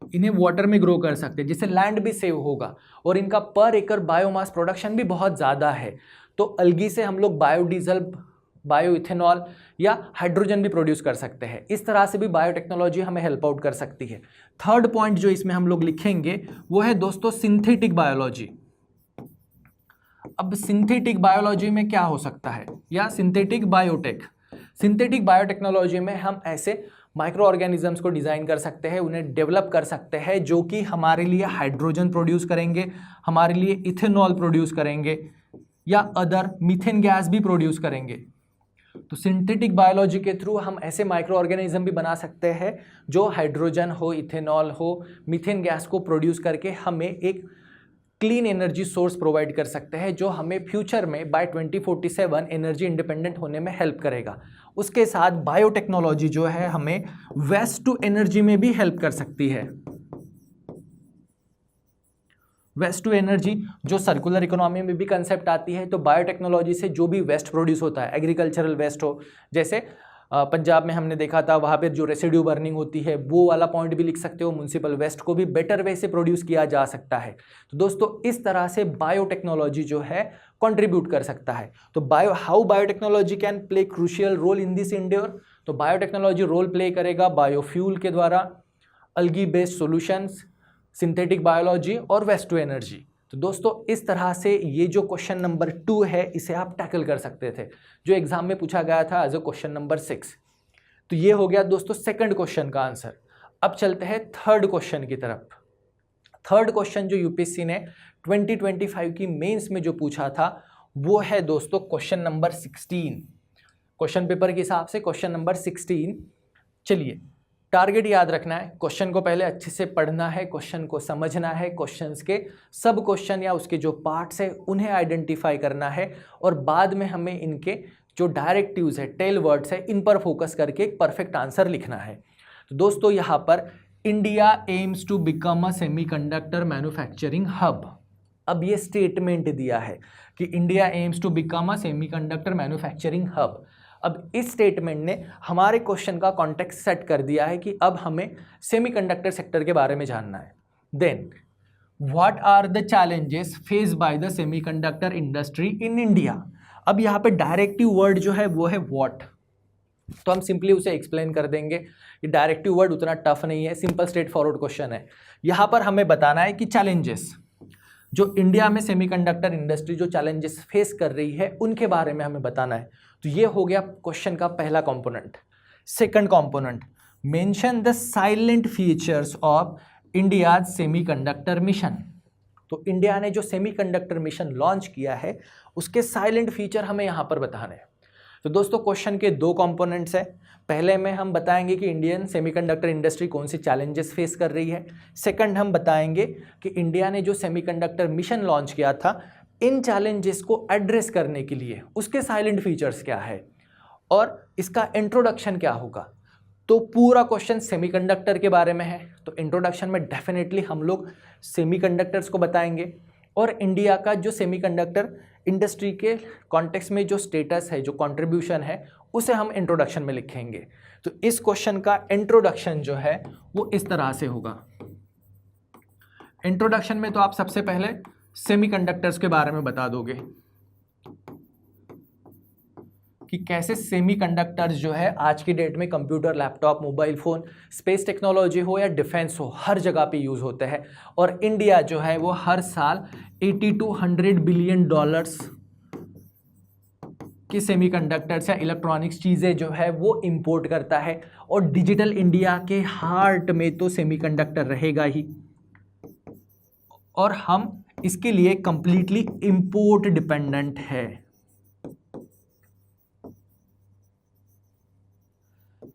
इन्हें वाटर में ग्रो कर सकते हैं, जिससे लैंड भी सेव होगा और इनका पर एकड़ बायोमास प्रोडक्शन भी बहुत ज़्यादा है। तो अल्गी से हम लोग बायोडीजल, बायो इथेनॉल या हाइड्रोजन भी प्रोड्यूस कर सकते हैं। इस तरह से भी बायोटेक्नोलॉजी हमें हेल्प आउट कर सकती है। थर्ड पॉइंट जो इसमें हम लोग लिखेंगे वो है दोस्तों सिंथेटिक बायोलॉजी। अब सिंथेटिक बायोलॉजी में क्या हो सकता है, या सिंथेटिक बायोटेक। सिंथेटिक बायोटेक्नोलॉजी में हम ऐसे माइक्रो ऑर्गेनिजम्स को डिज़ाइन कर सकते हैं, उन्हें डेवलप कर सकते हैं, जो कि हमारे लिए हाइड्रोजन प्रोड्यूस करेंगे, हमारे लिए इथेनॉल प्रोड्यूस करेंगे, या अदर मीथेन गैस भी प्रोड्यूस करेंगे। तो सिंथेटिक बायोलॉजी के थ्रू हम ऐसे माइक्रो ऑर्गेनिज्म भी बना सकते हैं जो हाइड्रोजन हो, इथेनॉल हो, मीथेन गैस को प्रोड्यूस करके हमें एक क्लीन एनर्जी सोर्स प्रोवाइड कर सकते हैं, जो हमें फ्यूचर में बाय 2047 एनर्जी इंडिपेंडेंट होने में हेल्प करेगा। उसके साथ बायोटेक्नोलॉजी जो है हमें वेस्ट टू एनर्जी में भी हेल्प कर सकती है। वेस्ट टू एनर्जी जो सर्कुलर इकोनॉमी में भी कंसेप्ट आती है। तो बायोटेक्नोलॉजी से जो भी वेस्ट प्रोड्यूस होता है, एग्रीकल्चरल वेस्ट हो, जैसे पंजाब में हमने देखा था वहाँ पे जो रेसिड्यू बर्निंग होती है वो वाला पॉइंट भी लिख सकते हो। म्युनिसिपल वेस्ट को भी बेटर वे से प्रोड्यूस किया जा सकता है। तो दोस्तों इस तरह से बायोटेक्नोलॉजी जो है कंट्रीब्यूट कर सकता है। तो how biotechnology can play crucial role in this endeavour. तो बायोटेक्नोलॉजी रोल प्ले करेगा बायोफ्यूल के द्वारा, algae based solutions, synthetic biology और वेस्ट टू एनर्जी। तो दोस्तों इस तरह से ये जो क्वेश्चन नंबर 2 है इसे आप टैकल कर सकते थे, जो एग्जाम में पूछा गया था एज अ क्वेश्चन नंबर 6। तो ये हो गया दोस्तों सेकंड क्वेश्चन का आंसर। अब चलते हैं थर्ड क्वेश्चन की तरफ। थर्ड क्वेश्चन जो यूपीएससी ने 2025 की मेंस में जो पूछा था वो है दोस्तों क्वेश्चन नंबर 16। क्वेश्चन पेपर के हिसाब से क्वेश्चन नंबर 16। चलिए, टारगेट याद रखना है, क्वेश्चन को पहले अच्छे से पढ़ना है, क्वेश्चन को समझना है, क्वेश्चंस के सब क्वेश्चन या उसके जो पार्ट्स है उन्हें आइडेंटिफाई करना है, और बाद में हमें इनके जो डायरेक्टिव्स है, टेल वर्ड्स है, इन पर फोकस करके एक परफेक्ट आंसर लिखना है। तो दोस्तों यहाँ पर India aims to become a semiconductor manufacturing hub. अब ये स्टेटमेंट दिया है कि India aims to become a semiconductor manufacturing hub. अब इस स्टेटमेंट ने हमारे क्वेश्चन का कॉन्टेक्स्ट सेट कर दिया है कि अब हमें सेमीकंडक्टर सेक्टर के बारे में जानना है। Then what are the challenges face by the semiconductor industry in India. अब यहाँ पे डायरेक्टिव वर्ड जो है वो है व्हाट, तो हम सिंपली उसे एक्सप्लेन कर देंगे। ये डायरेक्टिव वर्ड उतना टफ नहीं है, सिंपल स्ट्रेट फॉरवर्ड क्वेश्चन है। यहाँ पर हमें बताना है कि चैलेंजेस जो इंडिया में सेमीकंडक्टर इंडस्ट्री जो चैलेंजेस फेस कर रही है उनके बारे में हमें बताना है। तो ये हो गया क्वेश्चन का पहला component. Second component, mention the salient features of India's semiconductor mission. तो इंडिया ने जो सेमीकंडक्टर मिशन लॉन्च किया है उसके साइलेंट फीचर हमें यहाँ पर बताने हैं। तो दोस्तों क्वेश्चन के दो कंपोनेंट्स हैं। पहले में हम बताएंगे कि इंडियन सेमीकंडक्टर इंडस्ट्री कौन सी चैलेंजेस फेस कर रही है। सेकंड हम बताएंगे कि इंडिया ने जो सेमीकंडक्टर मिशन लॉन्च किया था इन चैलेंजेस को एड्रेस करने के लिए उसके साइलेंट फीचर्स क्या है और इसका इंट्रोडक्शन क्या होगा। तो पूरा क्वेश्चन सेमीकंडक्टर के बारे में है, तो इंट्रोडक्शन में डेफिनेटली हम लोग सेमीकंडक्टर्स को बताएंगे और इंडिया का जो सेमीकंडक्टर इंडस्ट्री के कॉन्टेक्स्ट में जो स्टेटस है, जो कंट्रीब्यूशन है, उसे हम इंट्रोडक्शन में लिखेंगे। तो इस क्वेश्चन का इंट्रोडक्शन जो है वो इस तरह से होगा। इंट्रोडक्शन में तो आप सबसे पहले सेमीकंडक्टर्स के बारे में बता दोगे कि कैसे सेमीकंडक्टर्स जो है आज की डेट में computer, laptop, mobile phone, space technology हो या डिफेंस हो, हर जगह पे यूज़ होते हैं। और इंडिया जो है वो हर साल 80 to 100 बिलियन डॉलर्स की सेमीकंडक्टर्स या इलेक्ट्रॉनिक्स चीज़ें जो है वो इंपोर्ट करता है। और डिजिटल इंडिया के हार्ट में तो सेमीकंडक्टर रहेगा ही, और हम इसके लिए कंप्लीटली इंपोर्ट डिपेंडेंट है।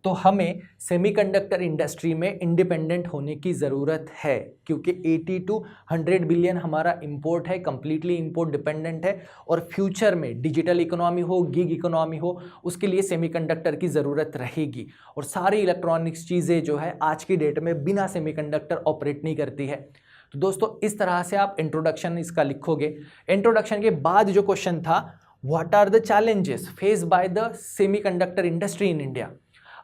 तो हमें सेमीकंडक्टर इंडस्ट्री में इंडिपेंडेंट होने की ज़रूरत है, क्योंकि 80 to 100 बिलियन हमारा इंपोर्ट है, कंप्लीटली इंपोर्ट डिपेंडेंट है। और फ्यूचर में डिजिटल इकोनॉमी हो, गिग इकोनॉमी हो, उसके लिए सेमीकंडक्टर की ज़रूरत रहेगी। और सारी इलेक्ट्रॉनिक्स चीज़ें जो है आज की डेट में बिना सेमीकंडक्टर ऑपरेट नहीं करती है। तो दोस्तों इस तरह से आप इंट्रोडक्शन इसका लिखोगे। इंट्रोडक्शन के बाद जो क्वेश्चन था, what are the challenges face by the semiconductor industry in India.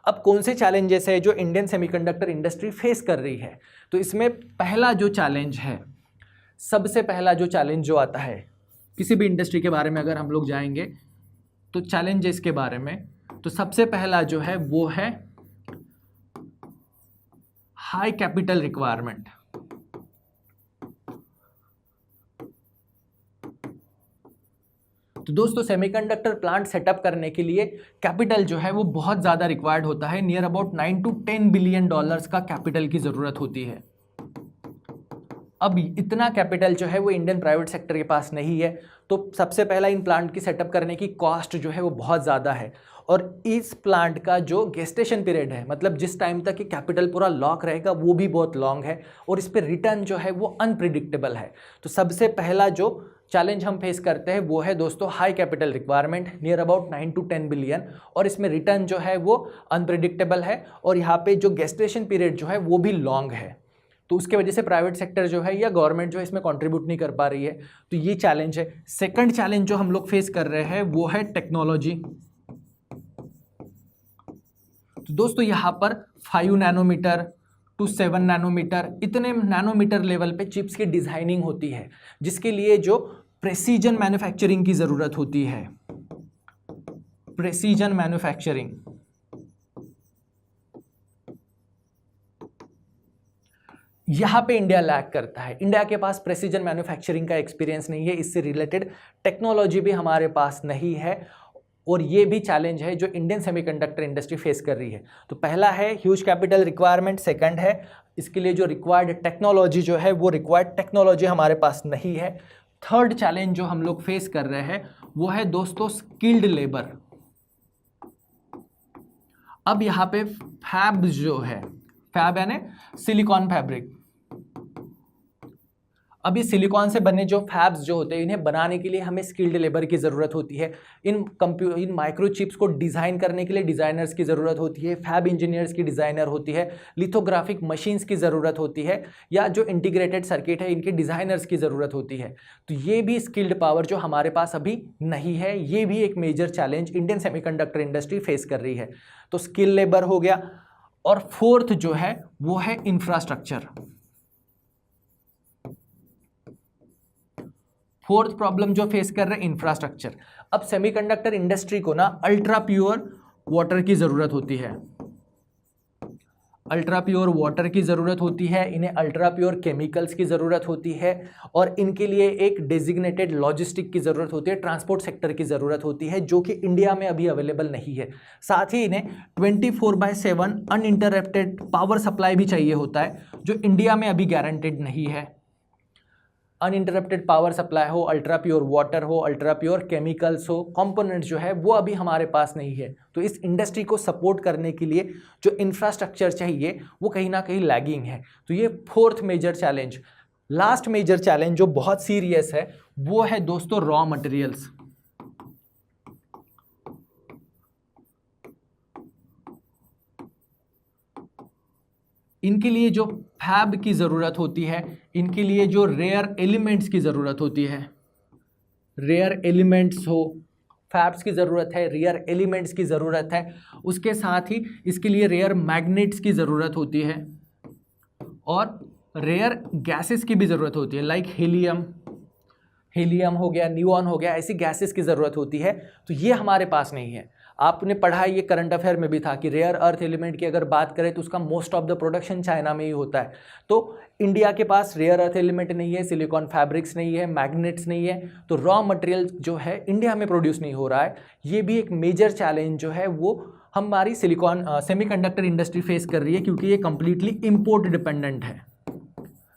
अब कौन से चैलेंजेस है जो इंडियन सेमीकंडक्टर इंडस्ट्री फेस कर रही है। तो इसमें पहला जो चैलेंज है, सबसे पहला जो चैलेंज जो आता है किसी भी इंडस्ट्री के बारे में अगर हम लोग जाएंगे तो चैलेंजेस के बारे में, तो सबसे पहला जो है वो है हाई कैपिटल रिक्वायरमेंट। तो दोस्तों सेमीकंडक्टर प्लांट सेटअप करने के लिए कैपिटल जो है वो बहुत ज़्यादा रिक्वायर्ड होता है। Near about 9 to 10 billion dollars का कैपिटल की ज़रूरत होती है। अब इतना कैपिटल जो है वो इंडियन प्राइवेट सेक्टर के पास नहीं है। तो सबसे पहला इन प्लांट की सेटअप करने की कॉस्ट जो है वो बहुत ज़्यादा है। और इस प्लांट का जो गेस्टेशन पीरियड है, मतलब जिस टाइम तक ये कैपिटल पूरा लॉक रहेगा, वो भी बहुत लॉन्ग है। और इस पर रिटर्न जो है वो अनप्रिडिक्टेबल है। तो सबसे पहला जो चैलेंज हम फेस करते हैं वो है दोस्तों high capital requirement, near about 9 to 10 billion. और इसमें रिटर्न जो है वो अनप्रिडिक्टेबल है। और यहाँ पे जो गेस्टेशन पीरियड जो है वो भी लॉन्ग है। तो उसके वजह से प्राइवेट सेक्टर जो है या गवर्नमेंट जो है इसमें कंट्रीब्यूट नहीं कर पा रही है। तो ये चैलेंज है। सेकंड चैलेंज जो हम लोग फेस कर रहे हैं वो है टेक्नोलॉजी। तो दोस्तों यहाँ पर 5 नैनोमीटर to 7 नैनोमीटर, इतने नैनोमीटर लेवल पे चिप्स की डिजाइनिंग होती है, जिसके लिए जो प्रेसिजन मैन्युफैक्चरिंग की ज़रूरत होती है। प्रेसिजन मैन्युफैक्चरिंग यहाँ पे इंडिया लैग करता है। इंडिया के पास प्रेसिजन मैन्युफैक्चरिंग का एक्सपीरियंस नहीं है, इससे रिलेटेड टेक्नोलॉजी भी हमारे पास नहीं है, और ये भी चैलेंज है जो इंडियन सेमीकंडक्टर इंडस्ट्री फेस कर रही है। तो पहला है ह्यूज कैपिटल रिक्वायरमेंट, सेकंड है इसके लिए जो रिक्वायर्ड टेक्नोलॉजी जो है वो रिक्वायर्ड टेक्नोलॉजी हमारे पास नहीं है, थर्ड चैलेंज जो हम लोग फेस कर रहे हैं वो है दोस्तों स्किल्ड लेबर। अब यहाँ पे फैब जो है, फैब यानी सिलिकॉन फैब्रिक, अब ये सिलिकॉन से बने जो फैब्स जो होते हैं इन्हें बनाने के लिए हमें स्किल्ड लेबर की ज़रूरत होती है। इन माइक्रोचिप्स को डिज़ाइन करने के लिए डिज़ाइनर्स की ज़रूरत होती है, फैब इंजीनियर्स की डिज़ाइनर होती है, लिथोग्राफिक मशीन्स की ज़रूरत होती है, या जो इंटीग्रेटेड सर्किट है इनके डिज़ाइनर्स की ज़रूरत होती है। तो ये भी स्किल्ड पावर जो हमारे पास अभी नहीं है, ये भी एक major challenge Indian semiconductor industry face कर रही है। तो स्किल लेबर हो गया, और फोर्थ जो है वो है इंफ्रास्ट्रक्चर। फोर्थ प्रॉब्लम जो फेस कर रहे हैं इंफ्रास्ट्रक्चर। अब सेमीकंडक्टर इंडस्ट्री को ना अल्ट्रा प्योर वाटर की जरूरत होती है, अल्ट्रा प्योर वाटर की ज़रूरत होती है, इन्हें अल्ट्रा प्योर केमिकल्स की ज़रूरत होती है, और इनके लिए एक डेजिग्नेटेड लॉजिस्टिक की ज़रूरत होती है, ट्रांसपोर्ट सेक्टर की ज़रूरत होती है, जो कि इंडिया में अभी अवेलेबल नहीं है। साथ ही इन्हें 24/7 अनइंटरप्टेड पावर सप्लाई भी चाहिए होता है, जो इंडिया में अभी गारंटेड नहीं है। अनइंटरप्टेड पावर सप्लाई हो, अल्ट्रा प्योर वाटर हो, अल्ट्रा प्योर केमिकल्स हो, कंपोनेंट्स जो है वो अभी हमारे पास नहीं है। तो इस इंडस्ट्री को सपोर्ट करने के लिए जो इंफ्रास्ट्रक्चर चाहिए वो कहीं ना कहीं लैगिंग है। तो ये fourth major challenge. Last major challenge जो बहुत सीरियस है वो है दोस्तों रॉ मटेरियल्स। इनके लिए जो फैब की ज़रूरत होती है, इनके लिए जो रेयर एलिमेंट्स की ज़रूरत होती है, रेयर एलिमेंट्स हो, फैब्स की ज़रूरत है, रेयर एलिमेंट्स की ज़रूरत है, उसके साथ ही इसके लिए रेयर मैग्नेट्स की ज़रूरत होती है, और रेयर गैसेस की भी ज़रूरत होती है, लाइक हीलियम हो गया, नियॉन हो गया, ऐसी गैसेस की ज़रूरत होती है। तो ये हमारे पास नहीं है। आपने पढ़ा, ये करंट अफेयर में भी था कि रेयर अर्थ एलिमेंट की अगर बात करें तो उसका most of the production China में ही होता है। तो इंडिया के पास रेयर अर्थ एलिमेंट नहीं है, सिलिकॉन फैब्रिक्स नहीं है, मैग्नेट्स नहीं है, तो रॉ मटेरियल जो है इंडिया में प्रोड्यूस नहीं हो रहा है। ये भी एक मेजर चैलेंज जो है वो हमारी सिलिकॉन सेमीकंडक्टर इंडस्ट्री फेस कर रही है, क्योंकि ये कंप्लीटली इम्पोर्ट डिपेंडेंट है,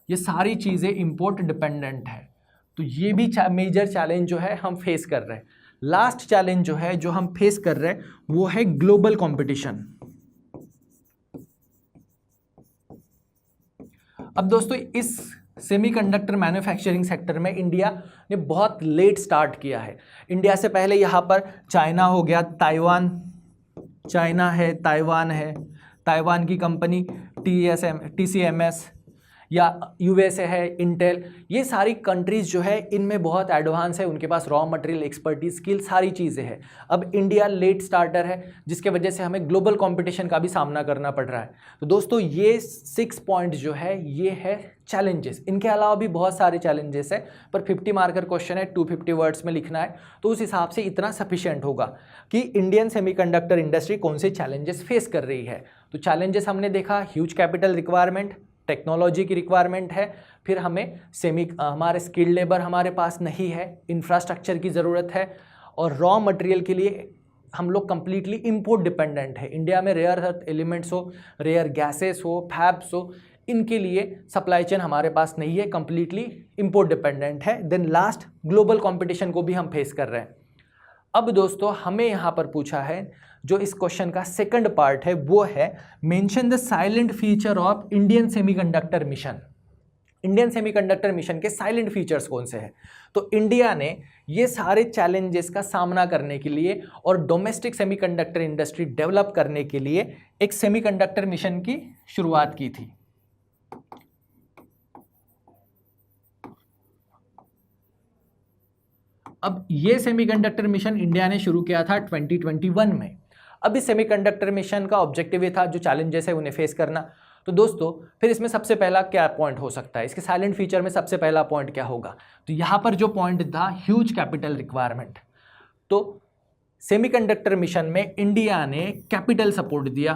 ये सारी चीज़ें इम्पोर्ट डिपेंडेंट है। तो ये भी मेजर चैलेंज जो है हम फेस कर रहे हैं। लास्ट चैलेंज जो है जो हम फेस कर रहे हैं वो है ग्लोबल कंपटीशन। अब दोस्तों इस सेमीकंडक्टर मैन्युफैक्चरिंग सेक्टर में इंडिया ने बहुत लेट स्टार्ट किया है। इंडिया से पहले यहाँ पर चाइना हो गया, चाइना है, ताइवान है, ताइवान की कंपनी TCMS, या यूएसए है, इंटेल, ये सारी कंट्रीज जो है इनमें बहुत एडवांस है, उनके पास रॉ मटेरियल, एक्सपर्टीज, स्किल, सारी चीज़ें हैं। अब इंडिया लेट स्टार्टर है, जिसके वजह से हमें ग्लोबल कंपटीशन का भी सामना करना पड़ रहा है। तो दोस्तों ये 6 पॉइंट जो है ये है चैलेंजेस। इनके अलावा भी बहुत सारे चैलेंजेस है, पर 50 मार्कर क्वेश्चन है, 250 वर्ड्स में लिखना है, तो उस हिसाब से इतना सफिशिएंट होगा कि इंडियन सेमीकंडक्टर इंडस्ट्री कौन से चैलेंजेस फेस कर रही है। तो चैलेंजेस हमने देखा, ह्यूज कैपिटल रिक्वायरमेंट, टेक्नोलॉजी की रिक्वायरमेंट है, फिर हमें हमारे स्किल्ड लेबर हमारे पास नहीं है, इंफ्रास्ट्रक्चर की ज़रूरत है, और रॉ मटेरियल के लिए हम लोग कंप्लीटली इंपोर्ट डिपेंडेंट है। इंडिया में रेयर अर्थ एलिमेंट्स हो, रेयर गैसेस हो, फैब्स हो, इनके लिए सप्लाई चेन हमारे पास नहीं है, कंप्लीटली इंपोर्ट डिपेंडेंट है। देन लास्ट ग्लोबल कंपटीशन को भी हम फेस कर रहे हैं। अब दोस्तों हमें यहाँ पर पूछा है, जो इस क्वेश्चन का सेकंड पार्ट है वो है mention the silent feature of Indian semiconductor mission. Indian semiconductor mission के साइलेंट फीचर्स कौन से हैं? तो इंडिया ने ये सारे चैलेंजेस का सामना करने के लिए और डोमेस्टिक सेमीकंडक्टर इंडस्ट्री डेवलप करने के लिए एक सेमीकंडक्टर मिशन की शुरुआत की थी। अब ये सेमीकंडक्टर मिशन इंडिया ने शुरू किया था 2021 में। अब इस सेमीकंडक्टर मिशन का ऑब्जेक्टिव ये था जो चैलेंजेस है उन्हें फेस करना। तो दोस्तों फिर इसमें सबसे पहला क्या पॉइंट हो सकता है, इसके साइलेंट फीचर में सबसे पहला पॉइंट क्या होगा? तो यहाँ पर जो पॉइंट था ह्यूज कैपिटल रिक्वायरमेंट। तो सेमीकंडक्टर मिशन में इंडिया ने कैपिटल सपोर्ट दिया,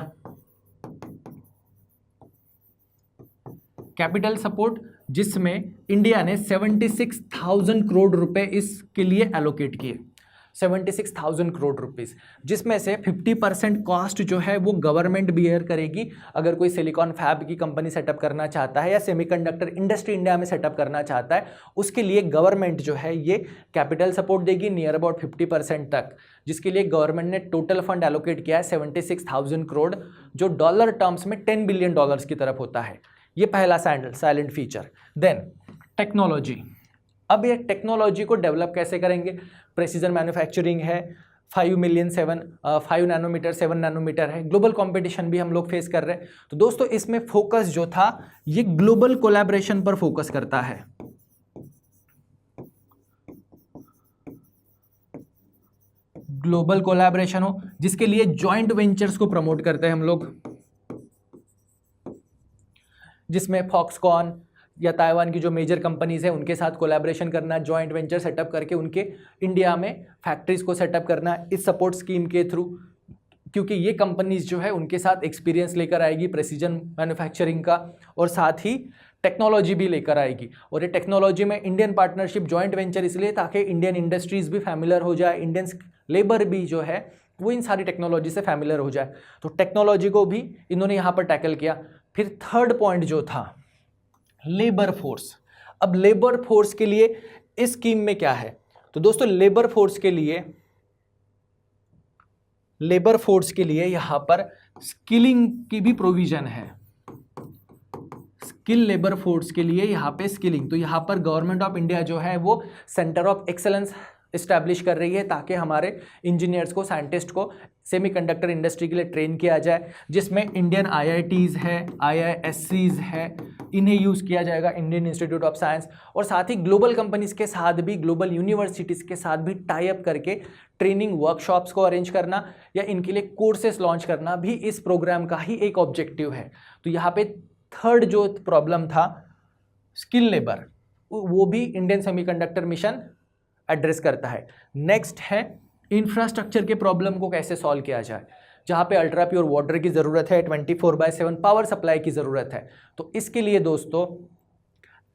कैपिटल सपोर्ट, जिसमें इंडिया ने 76,000 करोड़ रुपए इसके लिए एलोकेट किए, 76,000 करोड़ रुपीस, जिसमें से 50% कॉस्ट जो है वो गवर्नमेंट बियर करेगी। अगर कोई सिलिकॉन फैब की कंपनी सेटअप करना चाहता है या सेमीकंडक्टर इंडस्ट्री इंडिया में सेटअप करना चाहता है, उसके लिए गवर्नमेंट जो है ये कैपिटल सपोर्ट देगी नियर अबाउट 50% तक, जिसके लिए गवर्नमेंट ने टोटल फंड एलोकेट किया है 76,000 करोड़, जो डॉलर टर्म्स में $10 बिलियन की तरफ होता है। ये पहला साइलेंट फीचर। Then technology. अब ये टेक्नोलॉजी को डेवलप कैसे करेंगे? प्रेसिजन मैन्युफैक्चरिंग है, 5 नैनोमीटर 7 नैनोमीटर है, ग्लोबल कंपटीशन भी हम लोग फेस कर रहे हैं। तो दोस्तों इसमें फोकस जो था ये ग्लोबल कोलैबोरेशन पर फोकस करता है। ग्लोबल कोलैबोरेशन हो जिसके लिए जॉइंट वेंचर्स को प्रमोट करते हैं हम लोग, जिसमें फॉक्सकॉन या ताइवान की जो मेजर कंपनीज है उनके साथ कोलैबोरेशन करना, जॉइंट वेंचर सेटअप करके उनके इंडिया में फैक्ट्रीज को सेटअप करना इस सपोर्ट स्कीम के थ्रू, क्योंकि ये कंपनीज जो है उनके साथ एक्सपीरियंस लेकर आएगी प्रेसिजन मैन्युफैक्चरिंग का, और साथ ही टेक्नोलॉजी भी लेकर आएगी। और ये टेक्नोलॉजी में इंडियन पार्टनरशिप जॉइंट वेंचर इसलिए ताकि इंडियन इंडस्ट्रीज भी फैमिलियर हो जाए, इंडियन लेबर भी जो है वो इन सारी टेक्नोलॉजी से फैमिलियर हो जाए। तो टेक्नोलॉजी को भी इन्होंने यहाँ पर टैकल किया। फिर थर्ड पॉइंट जो था लेबर फोर्स। अब लेबर फोर्स के लिए इस स्कीम में क्या है? तो दोस्तों लेबर फोर्स के लिए यहां पर स्किलिंग की भी प्रोविजन है। स्किल लेबर फोर्स के लिए यहां पे स्किलिंग, तो यहां पर गवर्नमेंट ऑफ इंडिया जो है वो सेंटर ऑफ एक्सेलेंस इस्टेब्लिश कर रही है ताकि हमारे इंजीनियर्स को, साइंटिस्ट को सेमीकंडक्टर इंडस्ट्री के लिए ट्रेन किया जाए, जिसमें इंडियन IITs है, IISCs है, इन्हें यूज़ किया जाएगा, इंडियन इंस्टीट्यूट ऑफ साइंस, और साथ ही ग्लोबल कंपनीज के साथ भी, ग्लोबल यूनिवर्सिटीज़ के साथ भी टाई अप करके ट्रेनिंग वर्कशॉप्स को अरेंज करना या इनके लिए कोर्सेस लॉन्च करना भी इस प्रोग्राम का ही एक ऑब्जेक्टिव है। तो यहाँ पे थर्ड जो प्रॉब्लम था स्किल लेबर, वो भी इंडियन सेमीकंडक्टर मिशन एड्रेस करता है। नेक्स्ट है इंफ्रास्ट्रक्चर के प्रॉब्लम को कैसे सॉल्व किया जाए, जहाँ पे अल्ट्रा प्योर वाटर की ज़रूरत है, 24/7 पावर सप्लाई की ज़रूरत है। तो इसके लिए दोस्तों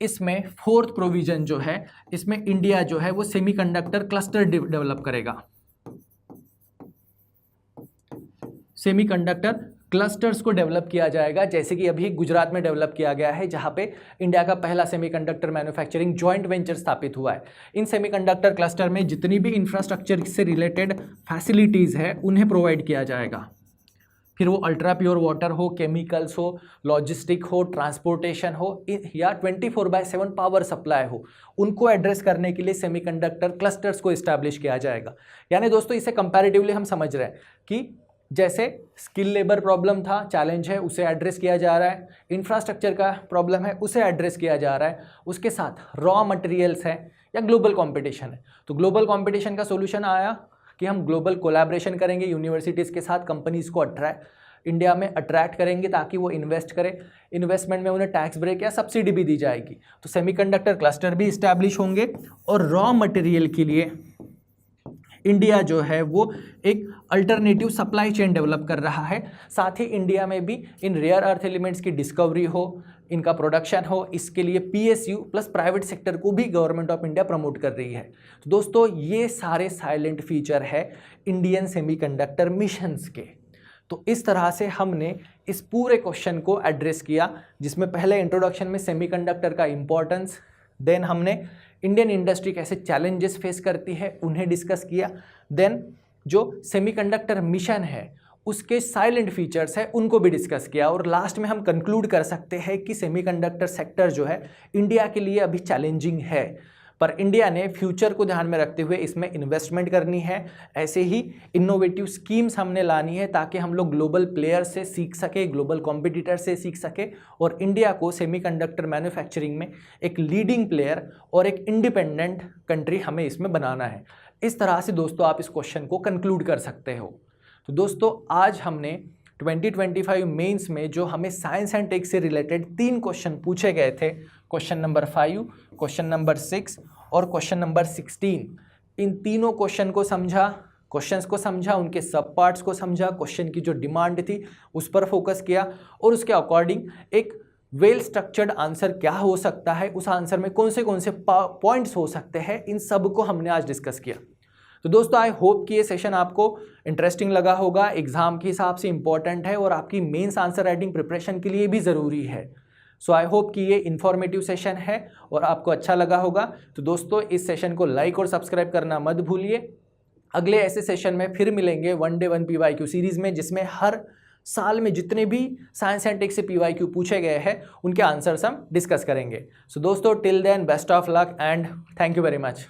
इसमें फोर्थ प्रोविज़न जो है, इसमें इंडिया जो है वो सेमीकंडक्टर क्लस्टर डेवलप करेगा। सेमीकंडक्टर क्लस्टर्स को डेवलप किया जाएगा, जैसे कि अभी गुजरात में डेवलप किया गया है, जहां पे इंडिया का पहला सेमीकंडक्टर मैन्युफैक्चरिंग जॉइंट वेंचर स्थापित हुआ है। इन सेमीकंडक्टर क्लस्टर में जितनी भी इंफ्रास्ट्रक्चर से रिलेटेड फैसिलिटीज़ है उन्हें प्रोवाइड किया जाएगा। फिर वो अल्ट्रा प्योर वाटर हो, केमिकल्स हो, लॉजिस्टिक हो, ट्रांसपोर्टेशन हो या 24/7 पावर सप्लाई हो, उनको एड्रेस करने के लिए सेमीकंडक्टर क्लस्टर्स को इस्टेब्लिश किया जाएगा। यानी दोस्तों इसे कंपैरेटिवली हम समझ रहे हैं कि जैसे स्किल लेबर प्रॉब्लम था, चैलेंज है, उसे एड्रेस किया जा रहा है, इंफ्रास्ट्रक्चर का प्रॉब्लम है, उसे एड्रेस किया जा रहा है, उसके साथ रॉ मटेरियल्स है या ग्लोबल कंपटीशन है। तो ग्लोबल कंपटीशन का सोल्यूशन आया कि हम ग्लोबल कोलैबोरेशन करेंगे यूनिवर्सिटीज़ के साथ, कंपनीज़ को इंडिया में अट्रैक्ट करेंगे ताकि वो इन्वेस्ट करें, इन्वेस्टमेंट में उन्हें टैक्स ब्रेक या सब्सिडी भी दी जाएगी। तो सेमीकंडक्टर क्लस्टर भी इस्टेब्लिश होंगे और रॉ मटेरियल के लिए इंडिया जो है वो एक अल्टरनेटिव सप्लाई चेन डेवलप कर रहा है। साथ ही इंडिया में भी इन रेयर अर्थ एलिमेंट्स की डिस्कवरी हो, इनका प्रोडक्शन हो, इसके लिए PSU प्लस प्राइवेट सेक्टर को भी गवर्नमेंट ऑफ इंडिया प्रमोट कर रही है। तो दोस्तों ये सारे साइलेंट फीचर है इंडियन सेमीकंडक्टर मिशंस के। तो इस तरह से हमने इस पूरे क्वेश्चन को एड्रेस किया, जिसमें पहले इंट्रोडक्शन में सेमीकंडक्टर का इंपॉर्टेंस, देन हमने इंडियन इंडस्ट्री कैसे चैलेंजेस फेस करती है उन्हें डिस्कस किया, देन जो सेमीकंडक्टर मिशन है उसके साइलेंट फीचर्स है उनको भी डिस्कस किया, और लास्ट में हम कंक्लूड कर सकते हैं कि सेमीकंडक्टर सेक्टर जो है इंडिया के लिए अभी चैलेंजिंग है, पर इंडिया ने फ्यूचर को ध्यान में रखते हुए इसमें इन्वेस्टमेंट करनी है। ऐसे ही इनोवेटिव स्कीम्स हमने लानी है ताकि हम लोग ग्लोबल प्लेयर से सीख सके, ग्लोबल कॉम्पिटिटर से सीख सके, और इंडिया को सेमीकंडक्टर मैन्युफैक्चरिंग में एक लीडिंग प्लेयर और एक इंडिपेंडेंट कंट्री हमें इसमें बनाना है। इस तरह से दोस्तों आप इस क्वेश्चन को कंक्लूड कर सकते हो। तो दोस्तों आज हमने 2025 मेंस में जो हमें साइंस एंड टेक से रिलेटेड 3 क्वेश्चन पूछे गए थे, क्वेश्चन नंबर 5, क्वेश्चन नंबर 6 और क्वेश्चन नंबर 16, इन तीनों क्वेश्चन को समझा, क्वेश्चंस को समझा, उनके सब पार्ट्स को समझा, क्वेश्चन की जो डिमांड थी उस पर फोकस किया और उसके अकॉर्डिंग एक वेल स्ट्रक्चर्ड आंसर क्या हो सकता है, उस आंसर में कौन से पॉइंट्स हो सकते हैं, इन सब को हमने आज डिस्कस किया। तो दोस्तों आई होप कि ये सेशन आपको इंटरेस्टिंग लगा होगा, एग्जाम के हिसाब से इंपॉर्टेंट है और आपकी मेंस आंसर राइटिंग प्रिपरेशन के लिए भी ज़रूरी है। सो आई होप कि ये इन्फॉर्मेटिव सेशन है और आपको अच्छा लगा होगा। तो दोस्तों इस सेशन को लाइक और सब्सक्राइब करना मत भूलिए। अगले ऐसे सेशन में फिर मिलेंगे one day one PYQ series में, जिसमें हर साल में जितने भी साइंस एंड टेक से PYQ पूछे गए हैं उनके आंसर्स हम डिस्कस करेंगे। सो दोस्तों till then best of luck and thank you very much.